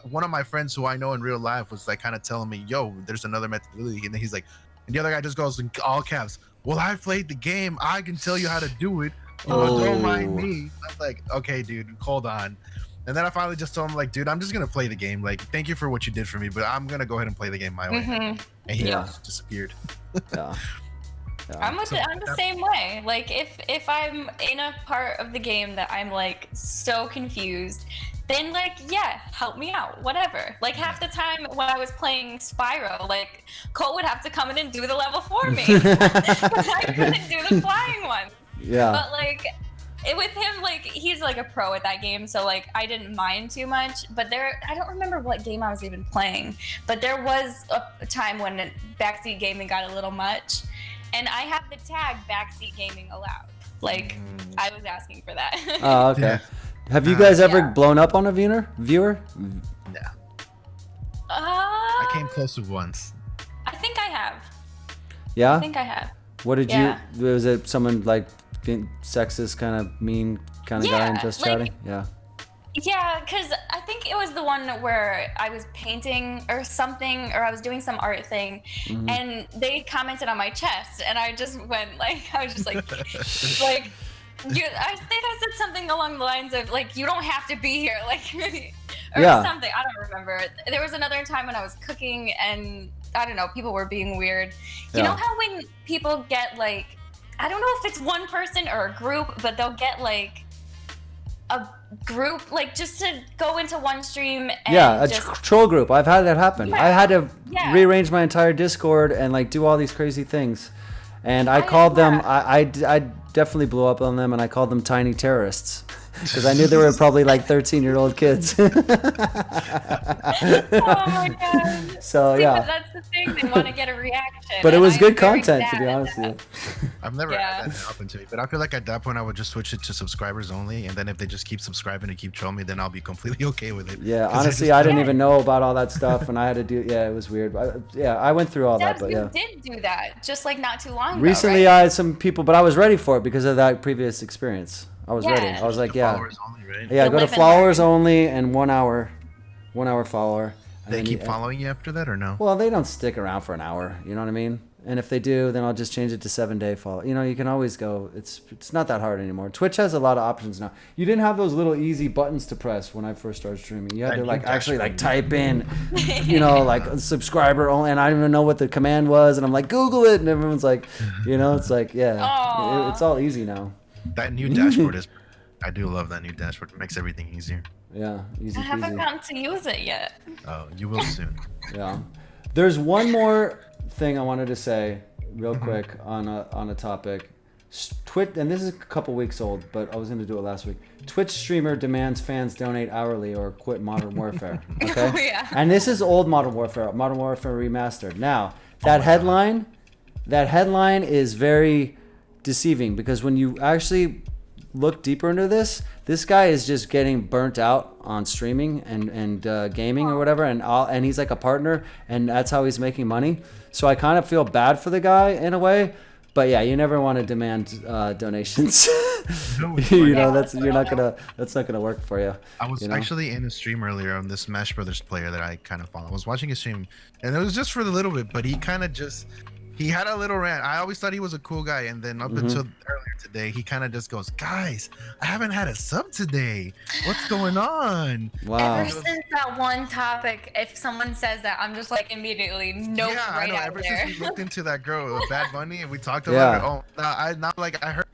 one of my friends who I know in real life was like kind of telling me, "Yo, there's another methodology," and then he's like, and the other guy just goes in all caps, "Well, I played the game. I can tell you how to do it. Don't mind me." I'm like, "Okay, dude, hold on." And then I finally just told him, like, "Dude, I'm just gonna play the game. Like, thank you for what you did for me, but I'm gonna go ahead and play the game my way." Mhm. And he Yeah. just disappeared. Yeah. I'm So the that- same way. Like if I'm in a part of the game that I'm like so confused, then like yeah, help me out, whatever. Like half the time when I was playing Spyro, like Cole would have to come in and do the level for me. But I couldn't do the flying one. Yeah. But like with him, like he's like a pro at that game, so like I didn't mind too much. But I don't remember what game I was even playing, but there was a time when backseat gaming got a little much. And I have the tag backseat gaming allowed. Like, I was asking for that. Oh, okay. Yeah. Have you guys ever Yeah. blown up on a viewer? Yeah, I I came close to once. I think I have. Yeah. I think I have. What did Yeah. you? Was it someone like being sexist, kind of mean, kind of guy, and Yeah, just like- chatting? Yeah. Yeah, because I think it was the one where I was painting or something, or I was doing some art thing, Mhm. and they commented on my chest, and I just went like, I was just like, like, I think I said something along the lines of like, you don't have to be here, like, or Yeah. something. I don't remember. There was another time when I was cooking, and I don't know, people were being weird. You Yeah. know how when people get like, I don't know if it's one person or a group, but they'll get like a group like just to go into one stream and Yeah, a just troll group. I've had that happen. I had to Yeah. rearrange my entire Discord and like do all these crazy things. And I I- called them. yeah. I definitely blew up on them, and I called them tiny terrorists because I knew they were probably like 13-year-old kids. oh my god. So See, yeah. but that's the thing, they want to get a reaction. But it and was I'm good very content, to bad be at honest with that. you. I've never Yeah. had that happen to me, but I feel like at that point I would just switch it to subscribers only, and then if they just keep subscribing and keep trolling me, then I'll be completely okay with it. Yeah, 'Cause honestly, it's I just- didn't even know about all that stuff, and I had to do. Yeah, it was weird. I went through all that, Debs, but you yeah. did do that just like not too long ago. Recently, right? I had some people, but I was ready for it because of that previous experience. I was Yeah. ready. I was like, yeah. Followers only, right? Yeah, You go to live and followers learn. only and 1 hour follower. And They then keep following you after that or no? Well, they don't stick around for an hour. You know what I mean? And if they do, then I'll just change it to 7-day follow. You know, you can always go. It's not that hard anymore. Twitch has a lot of options now. You didn't have those little easy buttons to press when I first started streaming. You had That to new like actually like dashboard. type in, you know, like a subscriber only, and I didn't even know what the command was, and I'm like Google it, and everyone's like, you know, it's like Aw. it's all easy now. That new dashboard is. I do love that new dashboard. It makes everything easier. Yeah, easy I haven't peasy. gotten to use it yet. Oh, you will soon. Yeah. There's one more thing I wanted to say real quick on a topic. Twitch, and this is a couple weeks old, but I was going to do it last week. Twitch streamer demands fans donate hourly or quit Modern Warfare. Okay. Oh, yeah. And this is old Modern Warfare Remastered. Now, that headline is very deceiving because when you actually look deeper into this guy is just getting burnt out on streaming and gaming or whatever, and he's like a partner, and that's how he's making money. So I kind of feel bad for the guy in a way, but yeah, you never want to demand donations. No, it's You fine. know, that's not gonna work for you. I was you know? actually in a stream earlier on this Smash Brothers player that I kind of follow. I was watching a stream, and it was just for a little bit, but he kind of he had a little rant. I always thought he was a cool guy, and then up until earlier today, he kind of just goes, "Guys, I haven't had a sub today. What's going on?" Wow. Ever since that one topic, if someone says that, I'm just like immediately nope, Yeah, I right know. out Ever there. since we looked into that girl, Bad Bunny, and we talked Yeah. about it, I heard.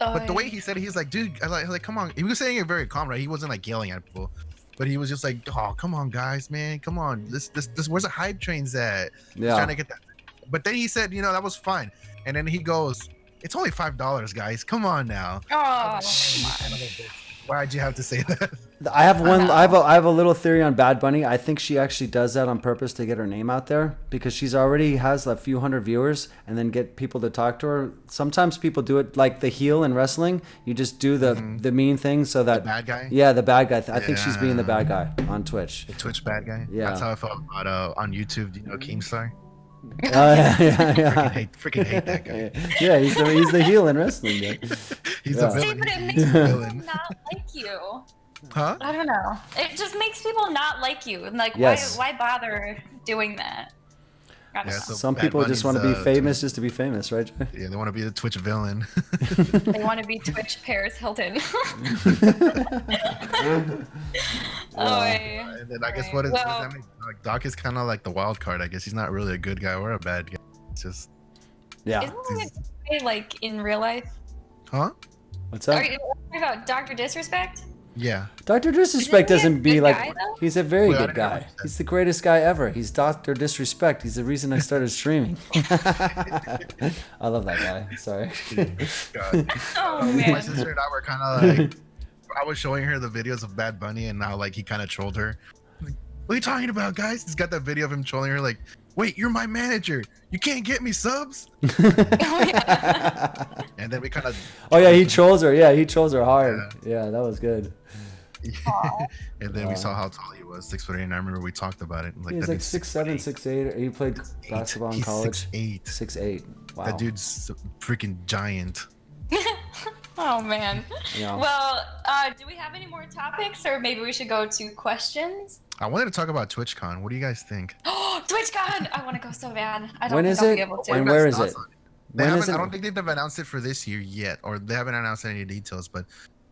Oh, But the way yeah. he said it, he's like, dude, I like, come on. He was saying it very calm, right? He wasn't like yelling at people, but he was just like, oh, come on, guys, man, come on. This, where's the hype trains at? He's Yeah. trying to get that. But then he said, that was fine. And then he goes, it's only $5, guys. Come on now. Oh, Why'd you have to say that? I have I have a little theory on Bad Bunny. I think she actually does that on purpose to get her name out there because she's already has a few hundred viewers and then get people to talk to her. Sometimes people do it like the heel in wrestling. You just do the mean thing so that Bad guy? Yeah, the bad guy. I think she's being the Yeah. bad guy on Twitch. The Twitch bad guy? Yeah. That's how I felt about on YouTube. Do you know Keemstar? Yeah. Freaking hate that guy. Yeah, he's the heel in wrestling. Yeah. He's Yeah. a see, villain. but it He's makes a people villain. not like you. Huh? I don't know. It just makes people not like you, and like, Yes. why bother doing that? I don't Yeah, know. so Some Bad people just want to be Bunny's, famous just to be famous, right? Yeah, they want to be the Twitch villain. They want to be Twitch Paris Hilton. Oh, yeah. And then I guess Right. what does Well- that mean? Like Doc is kind of like the wild card. I guess he's not really a good guy or a bad guy. It's just, Yeah. Isn't it like in real life? huh? What's Are that? you talking about Dr. Disrespect? Yeah. Dr. Disrespect Isn't he a doesn't be good like guy, though? he's a very Wait, I good didn't know guy. what you said. He's the greatest guy ever. He's Dr. Disrespect. He's the reason I started streaming. I love that guy. Sorry. God. Oh My man. sister and I were kind of like, I was showing her the videos of Bad Bunny and how like he kind of trolled her. Like, what are you talking about, guys? He's got that video of him trolling her like, wait, you're my manager. You can't get me subs. Oh, yeah. And then we kind of. Oh yeah, he trolls her. Yeah, he trolls her hard. Yeah, that was good. And then we saw how tall he was, 6'8", and I remember we talked about it. Like, He's that like dude's 6'7", 6'8". He played basketball in He's college. 6'8". 6'8". Wow. That dude's a freaking giant. Oh man. Yeah. Well, do we have any more topics, or maybe we should go to questions? I wanted to talk about TwitchCon. What do you guys think? Oh, TwitchCon! I want to go so bad. I don't When think is I'll it? be able to. And where is Thoughts it? on They When haven't, is it? I don't think they've announced it for this year yet, or they haven't announced any details. But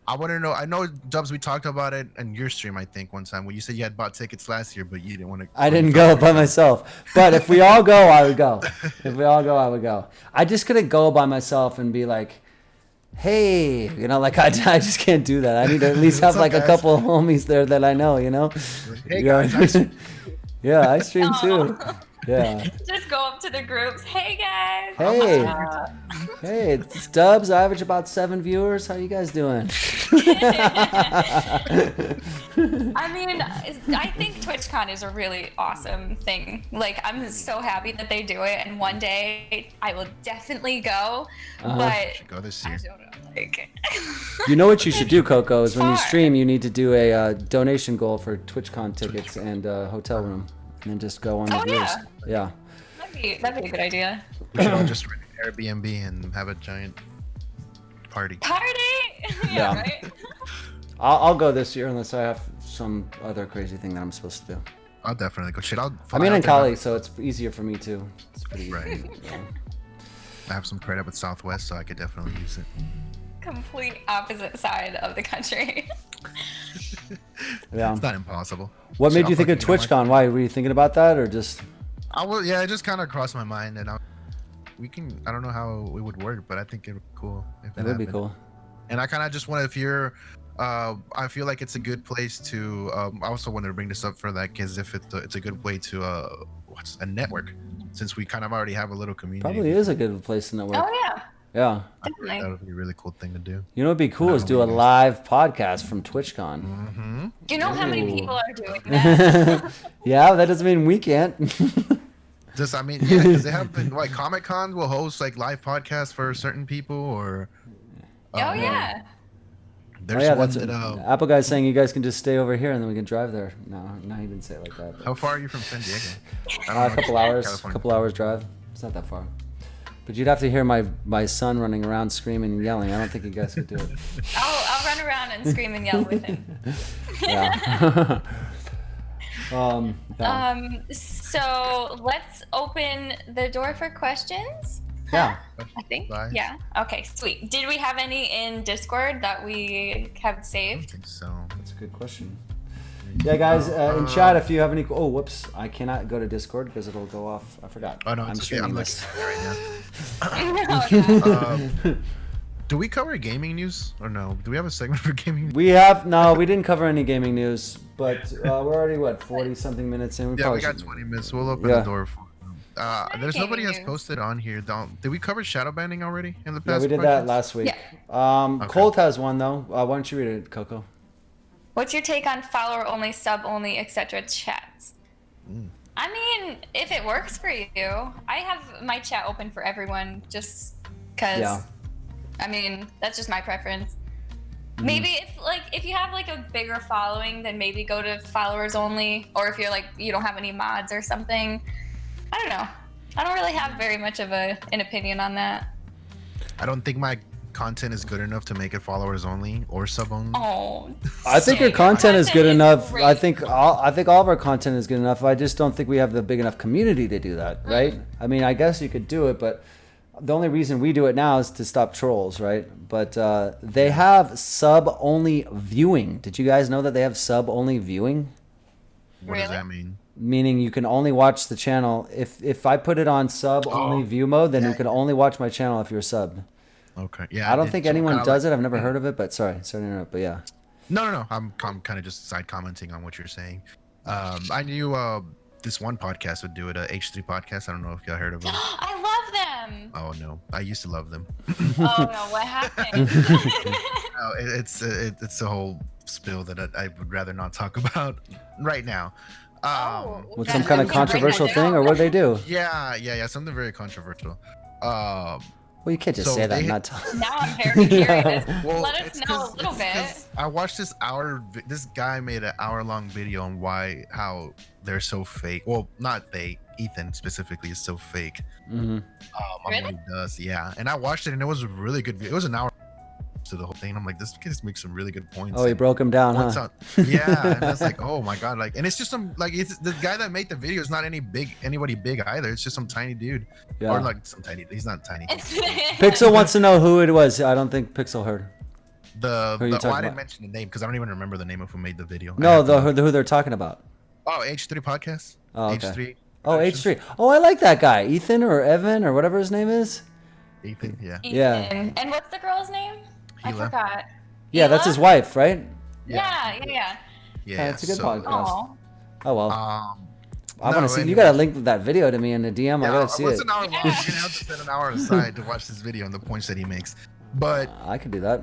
I want to know. I know, Dubs, we talked about it in your stream, I think, one time when you said you had bought tickets last year, but you didn't want to. I didn't go by myself. But if we all go, I would go. If we all go, I would go. I just couldn't go by myself and be like, hey, like I just can't do that. I need to at least have What's up, like a guys? couple of homies there that I know, Hey, Yeah. guys, I stream. Yeah, I stream too. Yeah. Just go up to the groups. Hey guys. Hey. Uh, Hey, it's Dubs. I average about 7 viewers. How you guys doing? I mean, I think TwitchCon is a really awesome thing. Like, I'm so happy that they do it, and one day I will definitely go. But Go this I year. don't know. Like, You know what you should do, Coco, is when you Far. stream, you need to do a donation goal for TwitchCon tickets and hotel room, and then just go on the Oh, viewers. yeah. Yeah. that'd be a good idea. We should all just rent an Airbnb and have a giant party. Party! Yeah. Right? I'll go this year unless I have some other crazy thing that I'm supposed to do. I'll definitely go. Shit, I'll. I'm in Cali, so it's easier for me too. It's pretty easy. Right. Yeah. I have some credit with Southwest, so I could definitely use it. Complete opposite side of the country. Yeah. It's not impossible. What Shit, made you think of TwitchCon? Why were you thinking about that, or just? Yeah, it just kind of crossed my mind, and we can. I don't know how it would work, but I think it would be cool if that It would be happened. cool. And I kind of just want, if you're, I feel like it's a good place to. I also wanted to bring this up for that, because if it's a good way to what's a network, since we kind of already have a little community. Probably is a good place to network. Oh yeah, Yeah. definitely. That would be a really cool thing to do. You know what'd be cool is do a live podcast from TwitchCon. Mm-hmm. Do you know how many Ooh. people are doing that? Yeah, that doesn't mean we can't. Just, I mean, yeah, because they have been like Comic Cons will host like live podcasts for certain people, or. Oh yeah. There's yeah, one that's that. Apple guy's saying you guys can just stay over here and then we can drive there. No, he didn't say it like that. How far are you from San Diego? A couple hours, California. couple hours drive. It's not that far. But you'd have to hear my son running around screaming and yelling. I don't think you guys could do it. I'll run around and scream and yell with him. Yeah. Yeah. So let's open the door for questions. Yeah. I think. Bye. Yeah. Okay. Sweet. Did we have any in Discord that we have I saved? think so. That's a good question. Yeah, guys, in chat, if you have any... Oh, whoops. I cannot go to Discord because it'll go off. I forgot. Oh no, I'm it's okay. streaming I'm this. looking at it right now. Do we cover gaming news or no? Do we have a segment for gaming news? We have... No, we didn't cover any gaming news, but we're already, 40-something minutes in? Yeah, we probably got should- 20 minutes. We'll open Yeah. the door for. There's nobody has news. posted on here. Did we cover shadow banning already in the Yeah, past? we did that podcast? last week. Yeah. Colt has one, though. Why don't you read it, Coco? What's your take on follower only, sub only, etc. chats? I mean, if it works for you, I have my chat open for everyone just because. Yeah. I mean, that's just my preference. Maybe if you have like a bigger following, then maybe go to followers only, or if you're like you don't have any mods or something. I don't know. I don't really have very much of an opinion on that. I don't think my content is good enough to make it followers only or sub only. Oh. I think your Same. content is good enough. great. I think all of our content is good enough. I just don't think we have the big enough community to do that, right? I mean, I guess you could do it, but the only reason we do it now is to stop trolls, right? But they have sub-only viewing. Did you guys know that they have sub-only viewing? What does Really? that mean? Meaning you can only watch the channel. If I put it on sub-only view mode, then you can only watch my channel if you're subbed. Okay. Yeah. I don't did think some anyone kinda does like- it. I've never heard of it, but sorry to interrupt. But yeah. No. I'm kind of just side commenting on what you're saying. I knew this one podcast would do it. H3 podcast. I don't know if y'all heard of them. I love them. Oh no, I used to love them. Oh no, what happened? No, it's a whole spill that I would rather not talk about right now. With Yeah, some kind of we can break controversial that thing, or down. what do they do? Yeah, something very controversial. Well, you can't just So say that. they- And not tell. Now I'm very curious. Well, Let us it's know a 'cause- little it's bit. 'cause I watched this guy made an hour-long video on how they're so fake. Well, not they. Ethan specifically is so fake. Mm-hmm. On what Really? he does, yeah. And I watched it, and it was a really good video. It was an hour to the whole thing. I'm like, this kid makes some really good points. Oh, he and broke him down, points huh? out- yeah, and that's like, oh my god, like, and it's just some like it's the guy that made the video is not anybody big either. It's just some tiny dude, Yeah. or like some tiny. He's not tiny. Pixel wants to know who it was. I don't think Pixel heard. Who are you talking I didn't about? mention the name because I don't even remember the name of who made the video. I No, have to- who they're talking about. Oh, H3 podcast. Oh, okay. H3. Oh, H3. Oh, I like that guy, Ethan or Evan or whatever his name is. Ethan, yeah. Yeah. Ethan. And what's the girl's name? I Hila. forgot. Yeah, that's Hila? his wife, right? Yeah. Yeah, it's a good so, podcast. Oh. Oh well, Um, I want no, to see. You anyway. gotta link that video to me in the DM. I yeah, gotta see it's it. an hour long. You're gonna have to set an hour aside to watch this video and the points that he makes. But I could do that.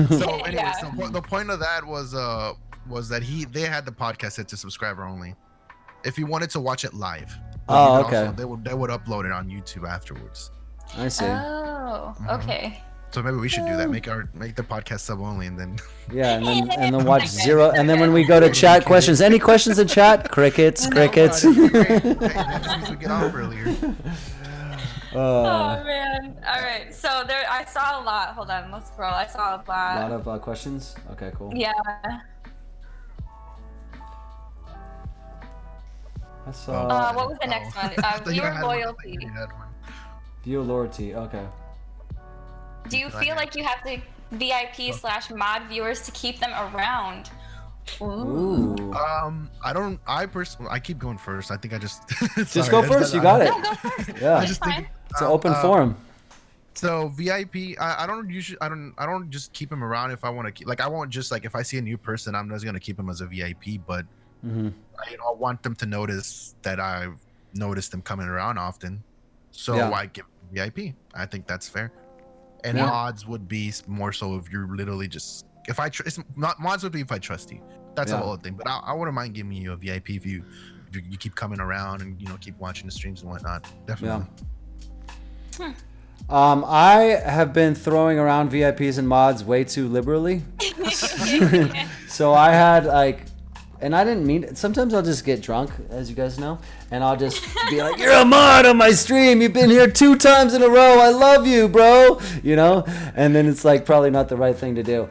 so anyway, Yeah. so the point of that was that they had the podcast set to subscriber only. If you wanted to watch it live, but Oh, you could okay. also- they would upload it on YouTube afterwards. I see. Oh, okay. So maybe we should do that. Make the podcast sub only, and then Yeah, and then watch zero. And then when we go to chat questions, any questions in chat? Crickets, crickets. Hey, that just means we get off earlier. Oh man. All right. So there, I saw a lot. Hold on. Let's scroll. I saw a A lot. lot of questions. Okay, cool. Yeah. I saw What was the next one? I thought you Viewer had one. I thought loyalty. you had one. viewer loyalty. Okay. Do you feel like you have to VIP/mod viewers to keep them around? Ooh. Ooh. I don't. I personally, I keep going first. I think I just. Just go first. You got it. No, go first. Yeah. I It's just fine. think It's an open forum. So VIP, I don't usually, I don't just keep him around if I want to keep. Like I won't just like if I see a new person, I'm just gonna keep him as a VIP. But I want them to notice that I've noticed them coming around often, so Yeah. I give VIP. I think that's fair. And Yeah. mods would be more so if you're literally just if I it's not mods would be if I trust you. That's Yeah. a whole thing. But I wouldn't mind giving you a VIP if you keep coming around and keep watching the streams and whatnot. Definitely. I have been throwing around VIPs and mods way too liberally. So I had like, and I didn't mean it. Sometimes I'll just get drunk, as you guys know, and I'll just be like, "You're a mod on my stream. You've been here 2 times in a row. I love you, bro." And then it's like probably not the right thing to do.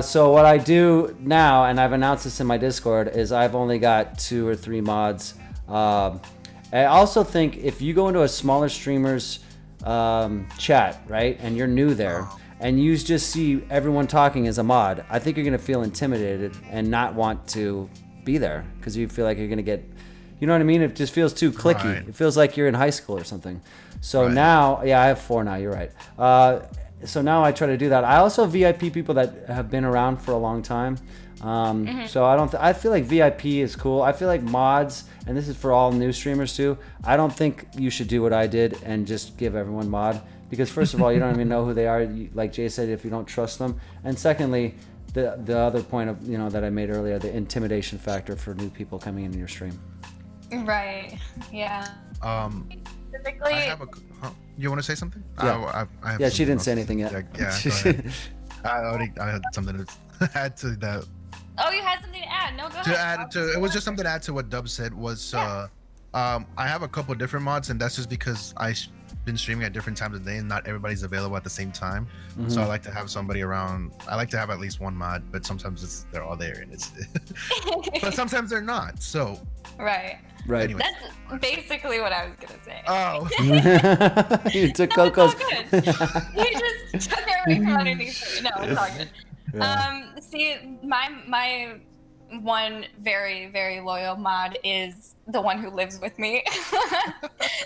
So what I do now, and I've announced this in my Discord, is I've only got 2 or 3 mods. I also think if you go into a smaller streamer's chat, right, and you're new there, and you just see everyone talking as a mod, I think you're gonna feel intimidated and not want to be there because you feel like you're gonna get, you know what I mean? It just feels too clicky. Right. It feels like you're in high school or something. So Right. now, yeah, I have 4 now. You're right. So now I try to do that. I also VIP people that have been around for a long time. So I feel like VIP is cool. I feel like mods, and this is for all new streamers too, I don't think you should do what I did and just give everyone mod, because first of all, you don't even know who they are, like Jay said, if you don't trust them. And secondly, the other point of that I made earlier, the intimidation factor for new people coming into your stream. Right. Yeah. Specifically. I have you want to say something? Yeah. I have Yeah, she something didn't else say to anything yet. Yeah, go ahead. I had something to add to that. Oh, you had something to add? No, go To ahead. add to it was just something to add to what Dub said was I have a couple different mods, and that's just because I've been streaming at different times of the day and not everybody's available at the same time. So I like to have somebody around. I like to have at least one mod, but sometimes they're all there and it's but sometimes they're not. So Right. Right. anyway. That's basically what I was gonna say. Oh. You took No, it's all Coco's. good. You just took everything from underneath me. No, it's all good. Yeah. See, my one very, very loyal mod is the one who lives with me.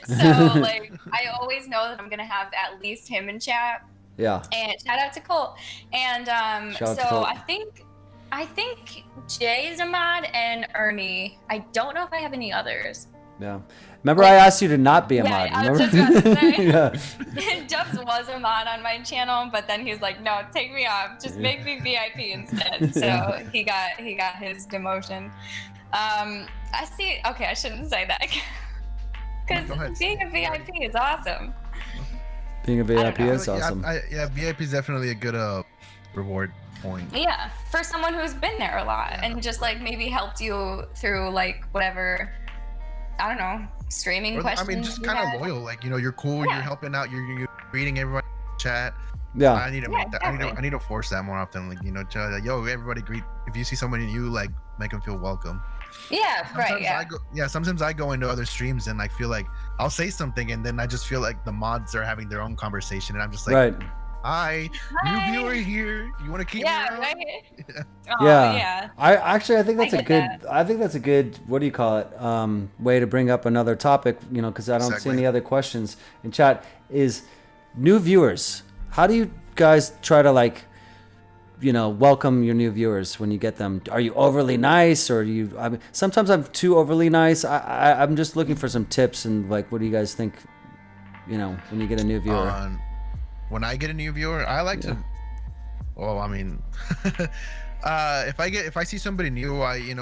So like I always know that I'm gonna have at least him in chat. Yeah. And shout out to Colt. And Shout out to so Colt. I think Jay's a mod and Ernie. I don't know if I have any others. Yeah. Remember, I asked you to not be a mod. I was Remember? just about to say. Yeah. Dubs was a mod on my channel, but then he's like, "No, take me off. Just make me VIP instead." So he got his demotion. I see. Okay, I shouldn't say that Go ahead. because being a VIP is awesome. Being a VIP know. is awesome. Yeah, VIP is definitely a good reward point. Yeah, for someone who's been there a lot and just like maybe helped you through like whatever, I don't know, streaming Or, questions. I mean, just you kind had. of loyal. Like you're cool. Yeah. You're helping out. You're reading everybody in chat. Yeah. I need to make that. exactly. I need to force that more often. Like tell, like, yo, everybody greet. If you see somebody new, like make them feel welcome. Yeah, right. Yeah. Sometimes I go into other streams and I feel like I'll say something and then I just feel like the mods are having their own conversation and I'm just like, Right. Hi, Hi. new viewer here. You want to keep me Yeah, around? right. Yeah. Oh, Yeah. yeah. I think that's I a get good. that. I think that's a good. What do you call it? Way to bring up another topic. Because I don't see Segue. any other questions in chat. Is new viewers. How do you guys try to welcome your new viewers when you get them? Are you overly nice, or do you? I mean, sometimes I'm too overly nice. I'm just looking for some tips and like, what do you guys think? When you get a new viewer. When I get a new viewer, I like to. Well, I mean, if I see somebody new,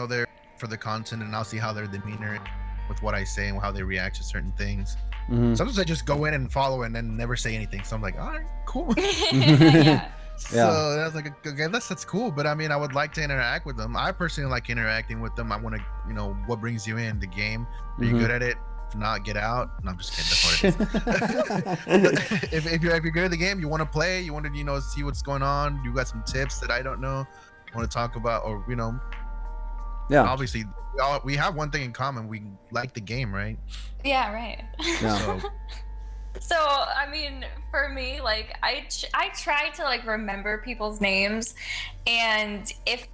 they're for the content, and I'll see how their demeanor is with what I say and how they react to certain things. Mhm. Sometimes I just go in and follow and then never say anything. So I'm like, all right, cool. Yeah. So I was like, okay, that's cool. But I mean, I would like to interact with them. I personally like interacting with them. I want to, what brings you in the game? Are you Mhm. good at it? not, get out. No, I'm just kidding. That's what it is. if you're good at the game, you want to play, you want to see what's going on. You got some tips that I don't know, want to talk about, or Yeah. obviously we have one thing in common. We like the game, right? Yeah, right. Yeah. So, I mean, for me, like, I try to, like, remember people's names, and if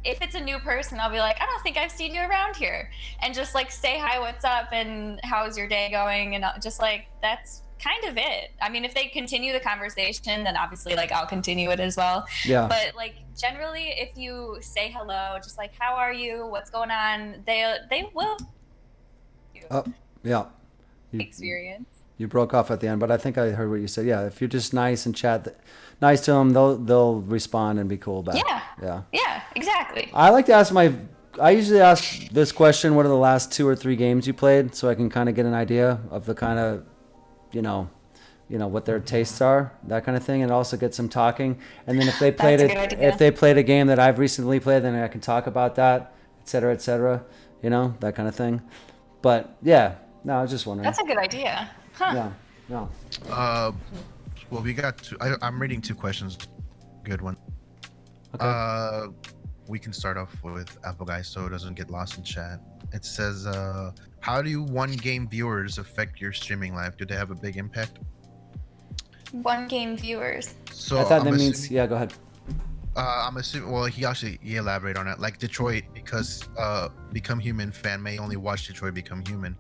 it's a new person, I'll be like, I don't think I've seen you around here, and just, like, say hi, what's up, and how's your day going, and just, like, that's kind of it. I mean, if they continue the conversation, then obviously, like, I'll continue it as well. Yeah. But, like, generally, if you say hello, just, like, how are you, what's going on, they will Oh, yeah. experience. You broke off at the end, but I think I heard what you said. Yeah, if you're just nice and nice to them, they'll respond and be cool back. Yeah. Yeah, exactly. I like to I usually ask this question: what are the last 2 or 3 games you played, so I can kind of get an idea of the kind of, what their tastes are, that kind of thing, and also get some talking. And then if they played a game that I've recently played, then I can talk about that, et cetera, that kind of thing. But yeah, no, I was just wondering. That's a good idea. Huh. Yeah. Well, we got two. I'm reading 2 questions. Good one. Okay. We can start off with Apple Guy so it doesn't get lost in chat. It says, how do one game viewers affect your streaming life? Do they have a big impact? One game viewers. So I thought that means, yeah, go ahead. I'm assuming, well, he elaborated on it. Like Detroit, because Become Human fan may only watch Detroit Become Human.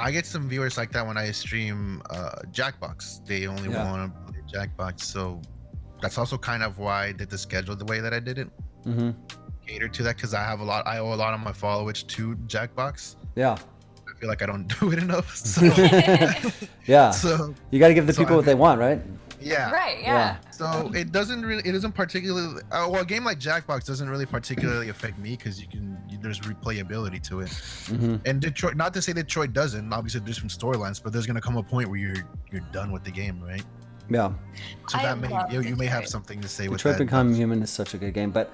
I get some viewers like that when I stream Jackbox. They only want to play Jackbox, so that's also kind of why I did the schedule the way that I did it. Mm-hmm. Cater to that, because I owe a lot of my followers to Jackbox. Yeah. I feel like I don't do it enough. So. Yeah. So you got to give the people what they want, right? Yeah. Right. Yeah. So it doesn't particularly. A game like Jackbox doesn't really particularly affect me because there's replayability to it. Mm-hmm. And Detroit, not to say Detroit doesn't. Obviously, there's different storylines, but there's gonna come a point where you're done with the game, right? Yeah. So you may have something to say with that. Detroit Become Human is such a good game, but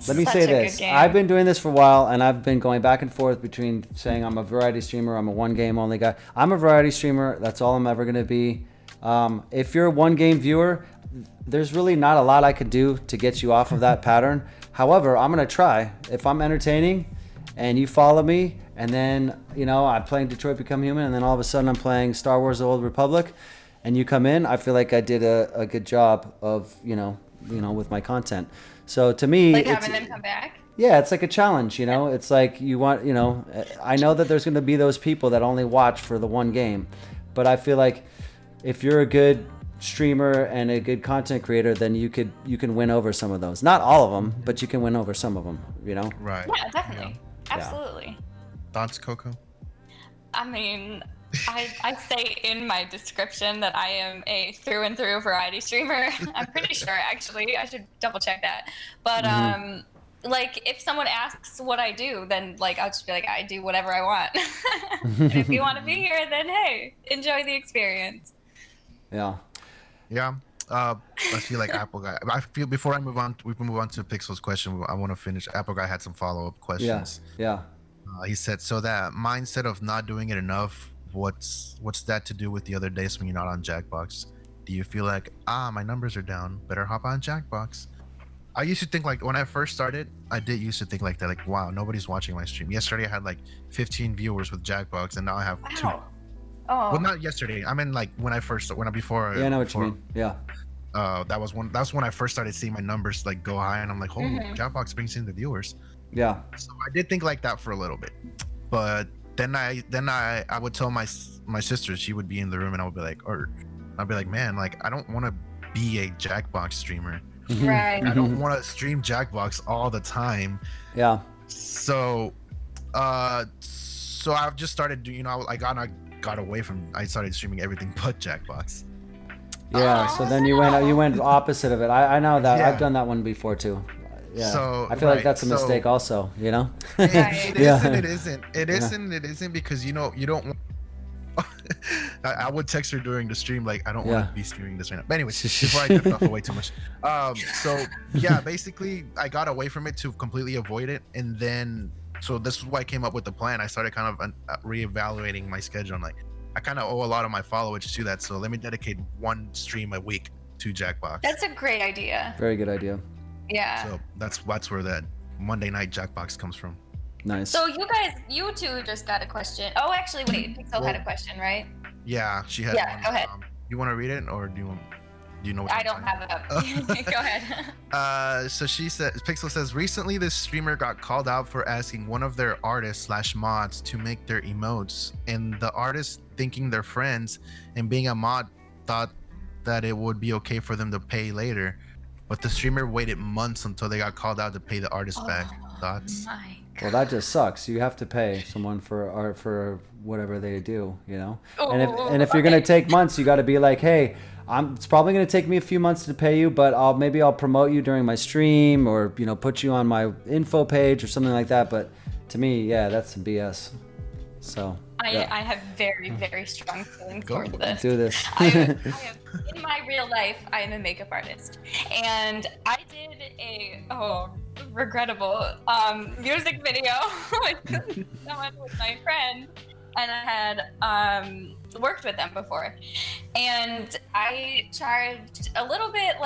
let me Such say a good this: game. I've been doing this for a while, and I've been going back and forth between saying I'm a variety streamer, I'm a one game only guy. I'm a variety streamer. That's all I'm ever gonna be. If you're a one game viewer, there's really not a lot I could do to get you off of that pattern. However, I'm gonna try. If I'm entertaining, and you follow me, and then I'm playing Detroit Become Human, and then all of a sudden I'm playing Star Wars: The Old Republic, and you come in, I feel like I did a good job of with my content. So to me, Like having them come back. yeah, it's like a challenge. It's like you want. I know that there's going to be those people that only watch for the one game, but I feel like if you're a good streamer and a good content creator, then you can win over some of those. Not all of them, but you can win over some of them. Right. Yeah, definitely. Absolutely. Thoughts, Coco? I mean, I say in my description that I am a through and through variety streamer. I'm pretty sure, actually. I should double check that. But like, if someone asks what I do, then like I'll just be like, I do whatever I want. And if you want to be here, then hey, enjoy the experience. Yeah. Yeah. I feel like Apple Guy. I feel before we can move on to Pixel's question. I want to finish. Apple Guy had some follow-up questions. Yeah. He said, so that mindset of not doing it enough, what's that to do with the other days when you're not on Jackbox? Do you feel like, my numbers are down, better hop on Jackbox? I used to think, like, when I first started, I did used to think like that, like, wow, nobody's watching my stream. Yesterday I had like 15 viewers with Jackbox, and now I have 2. Oh. Well, not yesterday. I mean, like before. Yeah, I know what you mean. Yeah. That's when I first started seeing my numbers like go high, and I'm like, holy, Jackbox brings in the viewers. Yeah. So I did think like that for a little bit, but then I would tell my sister, she would be in the room, and I would be like, man, like I don't want to be a Jackbox streamer. Right. I don't want to stream Jackbox all the time. Yeah. So I've just started, I got away from. I started streaming everything but Jackbox. Yeah. So then you went opposite of it. I know that. Yeah. I've done that one before too. Yeah. So I feel like that's a mistake also. It isn't because you don't. I would text her during the stream like, I don't want to be streaming this right now. But anyways, before I drift off way too much. So yeah, basically I got away from it to completely avoid it, and then So this is why I came up with the plan. I started kind of reevaluating my schedule. I'm like, I kind of owe a lot of my followers to that, so let me dedicate one stream a week to Jackbox. That's a great idea. Very good idea. Yeah. So that's where that Monday night Jackbox comes from. Nice. So you two just got a question. Oh, actually, wait. Pixel had a question, right? Yeah, she had Yeah, one. go ahead. You want to read it, or do you know what I I'm don't talking have it up. Go ahead. So she says, Pixel says, recently this streamer got called out for asking one of their artists / mods to make their emotes, and the artist, thinking they're friends and being a mod, thought that it would be okay for them to pay later, but the streamer waited months until they got called out to pay the artist back. Thoughts? My Well, that just sucks. You have to pay someone for art for whatever they do, you know. And if you're gonna take months, you got to be like, hey, it's probably gonna take me a few months to pay you, but I'll promote you during my stream, or put you on my info page or something like that. But to me, yeah, that's some BS. So yeah. I have very, very strong feelings Go towards for it. this. Do this. I have, in my real life, I am a makeup artist, and I did a regrettable music video with someone, with my friend, and I had worked with them before, and I charged a little bit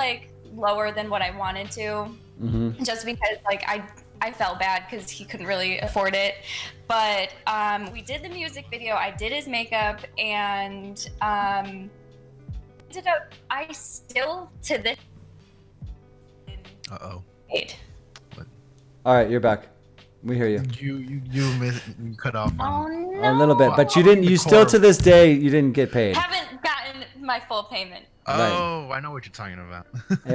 lower than what I wanted to, just because I felt bad because he couldn't really afford it. But we did the music video, I did his makeup, and ended up, I still to this paid. All right, you're back. We hear you. You cut off on Oh no! A little bit, but you didn't. You still to this day you didn't get paid. Haven't gotten my full payment. Oh, I know what you're talking about.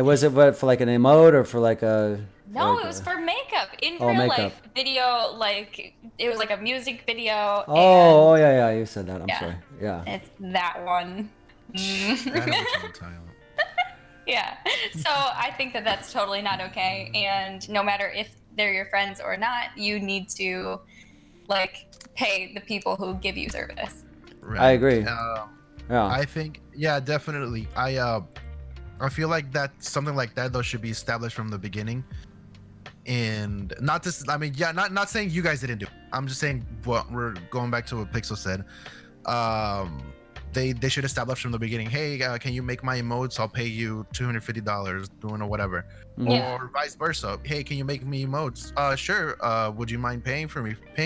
Was it what, for like an emote or for like a? No, like it was a- for makeup. In Oh, real makeup. life video, it was like a music video. Oh, yeah, you said that. I'm Yeah. sorry. Yeah. And it's that one. I know what you're talking about. Yeah. So I think that that's totally not okay. And no matter if they're your friends or not, you need to pay the people who give you service. Right. I agree. Yeah. I think, yeah, definitely. I feel like that something like that though should be established from the beginning, and not this. I mean, yeah, not saying you guys didn't do it. I'm just saying what we're going back to what Pixel said. They should establish from the beginning. Hey, can you make my emotes? I'll pay you $250, doing or whatever, Yeah. or vice versa. Hey, can you make me emotes? Sure. Would you mind paying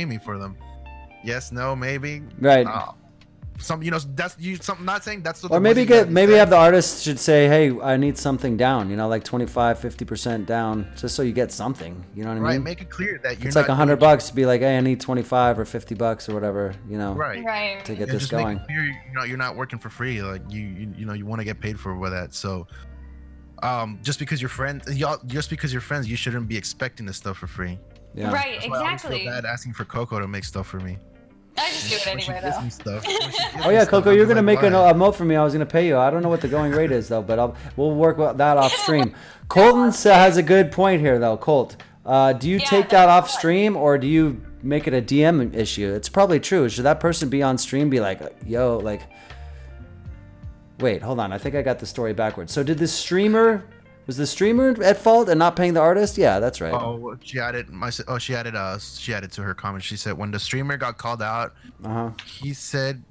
me for them? Yes, no, maybe. Right. That's you. Something. Not saying that's what. Or maybe have the artist should say, hey, I need something down, like 25, 50% down, just so you get something. You know what I mean? Right. Make it clear that you're. It's like $100 to be like, hey, I need 25 or $50 or whatever, Right. Right. to get And this just make going. it clear, you're not working for free. Like you want to get paid for that. So, just because you're friends, you shouldn't be expecting this stuff for free. Yeah. Right. That's why I always Exactly. feel bad asking for Coco to make stuff for me. I just do it When she anyway, gives though. me stuff. When she gives Oh me yeah, stuff, Coco, I'm you're just gonna like, make a why? emote for me. I was gonna pay you. I don't know what the going rate is though, but we'll work that off stream. Colton has a good point here though. Colt, do you Yeah, take that that's off fun. stream or do you make it a DM issue? It's probably true. Should that person be on stream? Be like, yo, wait, hold on. I think I got the story backwards. So was the streamer at fault and not paying the artist? Yeah, that's right. Oh, she added to her comment. She said when the streamer got called out, he said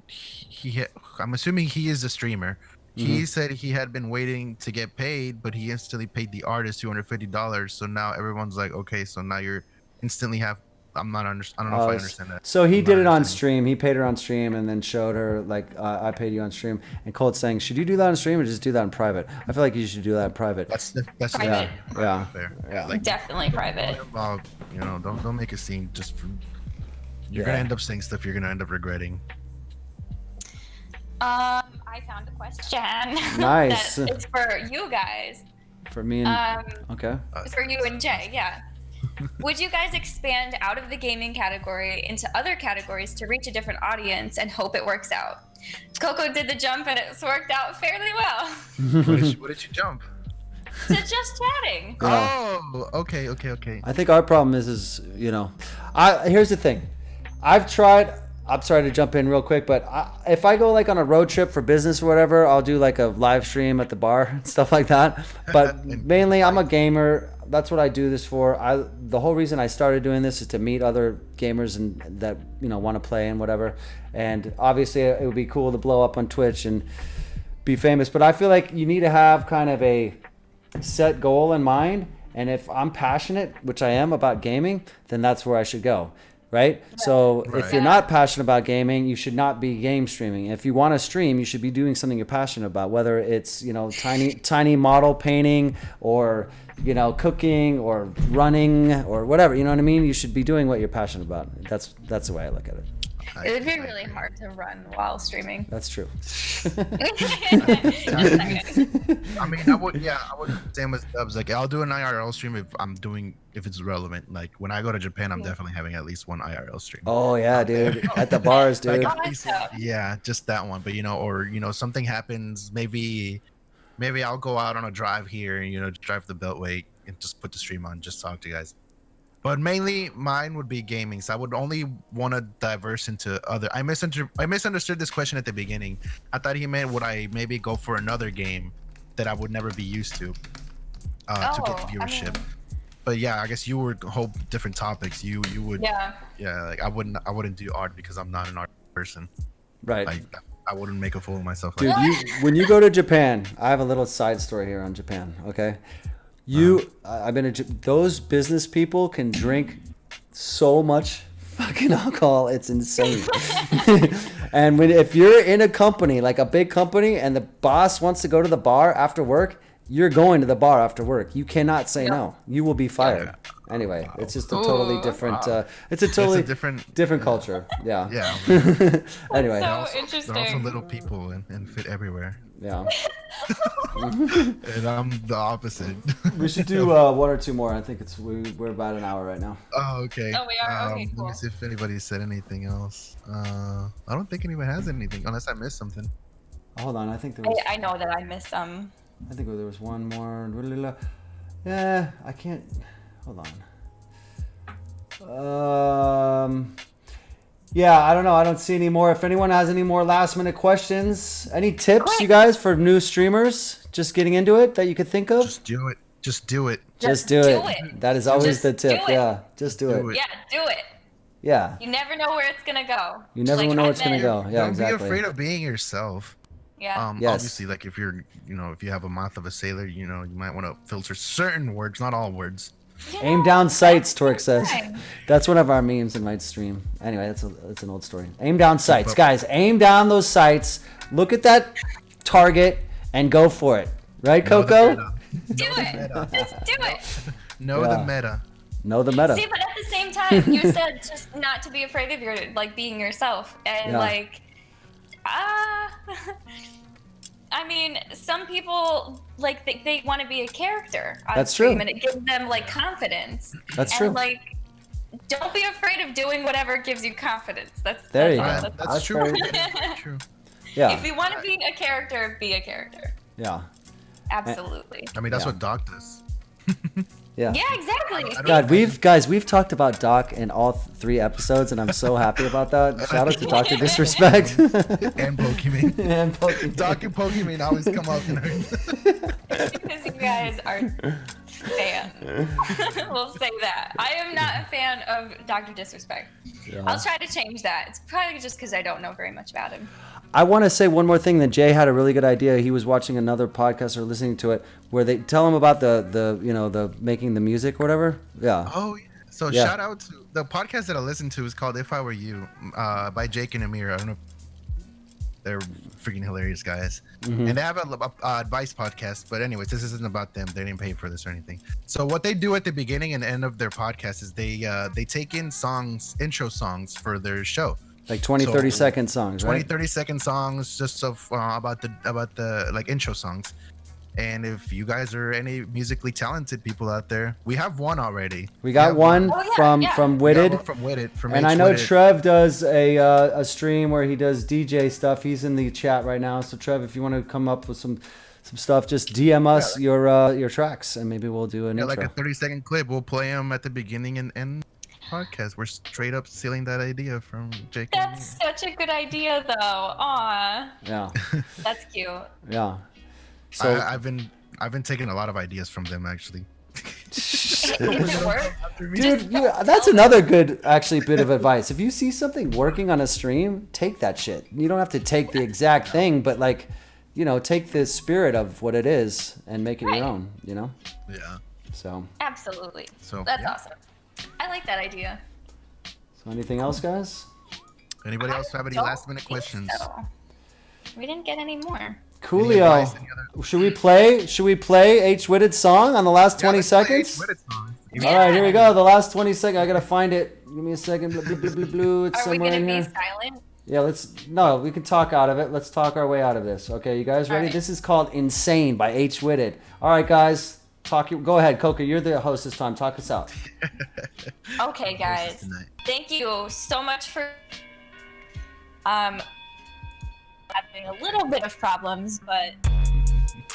I'm assuming he is the streamer. He said he had been waiting to get paid, but he instantly paid the artist $250. So now everyone's like, okay, so now you're instantly have. I don't know if I understand that. So he I'm did not it on understanding. stream. He paid her on stream and then showed her I paid you on stream. And Colt's saying, should you do that on stream or just do that in private? I feel like you should do that in private. That's Private. Yeah. fair. Yeah. Like, Definitely private. involved, don't make a scene just for. You're Yeah. gonna end up saying stuff you're gonna end up regretting. I found a question. Nice. that is for you guys. For me and okay. It's for you and Jay, yeah. Would you guys expand out of the gaming category into other categories to reach a different audience and hope it works out? Coco did the jump and it's worked out fairly well. What did you jump? To just chatting. Yeah. Oh, okay. I think our problem is here's the thing. I'm sorry to jump in real quick, but if I go on a road trip for business or whatever, I'll do a live stream at the bar and stuff like that. But mainly I'm a gamer. that's what I do this for. The whole reason I started doing this is to meet other gamers and that want to play and whatever. And obviously, it would be cool to blow up on Twitch and be famous. But I feel like you need to have kind of a set goal in mind. And if I'm passionate, which I am about gaming, then that's where I should go. Right? So if you're not passionate about gaming, you should not be game streaming. If you want to stream, you should be doing something you're passionate about, whether it's, tiny model painting or, cooking or running or whatever, you know what I mean? You should be doing what you're passionate about. That's the way I look at it. It would be really hard to run while streaming. That's true. I mean, I would same as Dubs. Like, I'll do an IRL stream if it's relevant. Like, when I go to Japan, I'm definitely having at least one IRL stream. Oh yeah, dude, at the bars, dude. Like, at least, yeah, just that one. But something happens. Maybe I'll go out on a drive here and drive the Beltway and just put the stream on, just talk to you guys. But mainly, mine would be gaming. So I would only want to diverse into other. I misunderstood this question at the beginning. I thought he meant would I maybe go for another game that I would never be used to get viewership. But yeah, I guess you would hope different topics. You would. Yeah. Yeah, like I wouldn't do art because I'm not an art person. Right. Like, I wouldn't make a fool of myself. Dude, like when you go to Japan, I have a little side story here on Japan. Okay. I've been those business people can drink so much fucking alcohol, it's insane. And if you're in a company, like a big company, and the boss wants to go to the bar after work, you're going to the bar after work. You cannot say no. You will be fired. Anyway, it's just a totally different. It's a totally different culture. Yeah. Yeah. Anyway, so interesting. They're also little people and fit everywhere. Yeah. And I'm the opposite. We should do one or two more. I think we're about an hour right now. Oh, okay. Oh, we are? Okay, cool. Let me see if anybody said anything else. I don't think anyone has anything, unless I missed something. Hold on, I think there was. I know that I missed some. I think there was one more. Yeah, I can't. Hold on. Yeah, I don't know. I don't see any more. If anyone has any more last minute questions, any tips, you guys, for new streamers just getting into it that you could think of? Just do it. Just do it. Just do it. That is always the tip. Yeah, just do it. Yeah, do it. Yeah. You never know where it's gonna go. You never know where it's gonna go. Yeah, exactly. Don't be afraid of being yourself. Yeah. Yes. Obviously, like if you're, if you have a mouth of a sailor, you might want to filter certain words, not all words. Aim down sights, Torque says. That's one of our memes in my stream. Anyway, that's an old story. Aim down sights. Guys, aim down those sights. Look at that target and go for it. Right, Coco? Do it. Just do it. Know the meta. Know the meta. See, but at the same time, you said just not to be afraid of your being yourself. And I mean, some people they want to be a character on stream, and it gives them confidence. That's true. And don't be afraid of doing whatever gives you confidence. That's true. That's true. Yeah. If you want to be a character, be a character. Yeah. Absolutely. I mean, that's what Doc does. Yeah. Yeah, exactly. God, we've talked about Doc in all 3 episodes, and I'm so happy about that. Shout out to Dr. Disrespect. And Pokimane. Doc and Pokimane always come up in her. Because you guys are fans. We'll say that. I am not a fan of Dr. Disrespect. Yeah. I'll try to change that. It's probably just because I don't know very much about him. I want to say one more thing that Jay had a really good idea. He was watching another podcast or listening to it where they tell him about the making the music or whatever. Yeah. Oh, yeah. So shout out to the podcast that I listen to is called If I Were You by Jake and Amir. I don't know. They're freaking hilarious guys. Mm-hmm. And they have a advice podcast. But anyways, this isn't about them. They didn't pay for this or anything. So what they do at the beginning and end of their podcast is they take in intro songs for their show. Like 30-second songs, right? 30-second songs just about the intro songs. And if you guys are any musically talented people out there, we have one already. We got one from Witted. From Witted. And I know Trev does a stream where he does DJ stuff. He's in the chat right now. So Trev, if you want to come up with some stuff, just DM us your tracks, and maybe we'll do an intro. Like a 30-second clip. We'll play them at the beginning and end. Podcast. We're straight up stealing that idea from Jake. That's such a good idea, though. Aw. Yeah. That's cute. Yeah. So I've been taking a lot of ideas from them actually. If it works, Dude, that's another good actually bit of advice. If you see something working on a stream, take that shit. You don't have to take the exact thing, but like, you know, take the spirit of what it is and make it your own, you know? Yeah. So. absolutely. So That's yeah. awesome. I like that idea. So anything else, guys? Anybody else have any Don't last minute think questions? so. We didn't get any more. Any Coolio. advice, any other- Should we play H-Witted song on the last 20 let's play seconds? H-Witted songs. Yeah. All right, here we go. The last 20 seconds. I gotta find it. Give me a second. Blue, blue, blue, blue, blue. It's Are we somewhere gonna in be here. silent? Yeah, no, we can talk out of it. Let's talk our way out of this. Okay, you guys ready? All right. This is called Insane by H-Witted. All right, guys. Go ahead, Coca. You're the host this time. Talk us out. Okay, guys. tonight. Thank you so much for having a little bit of problems, but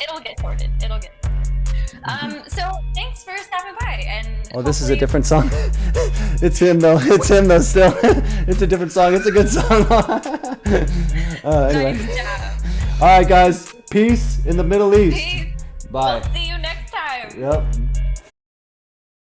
it'll get sorted. It'll get sorted. So thanks for stopping by. And Oh, this is a hopefully- different song. It's him though. It's him though. Still, it's a different song. It's a good song. Anyway. Nice job. All right, guys. Peace in the Middle East. Peace. Bye. We'll see you next time. Yep.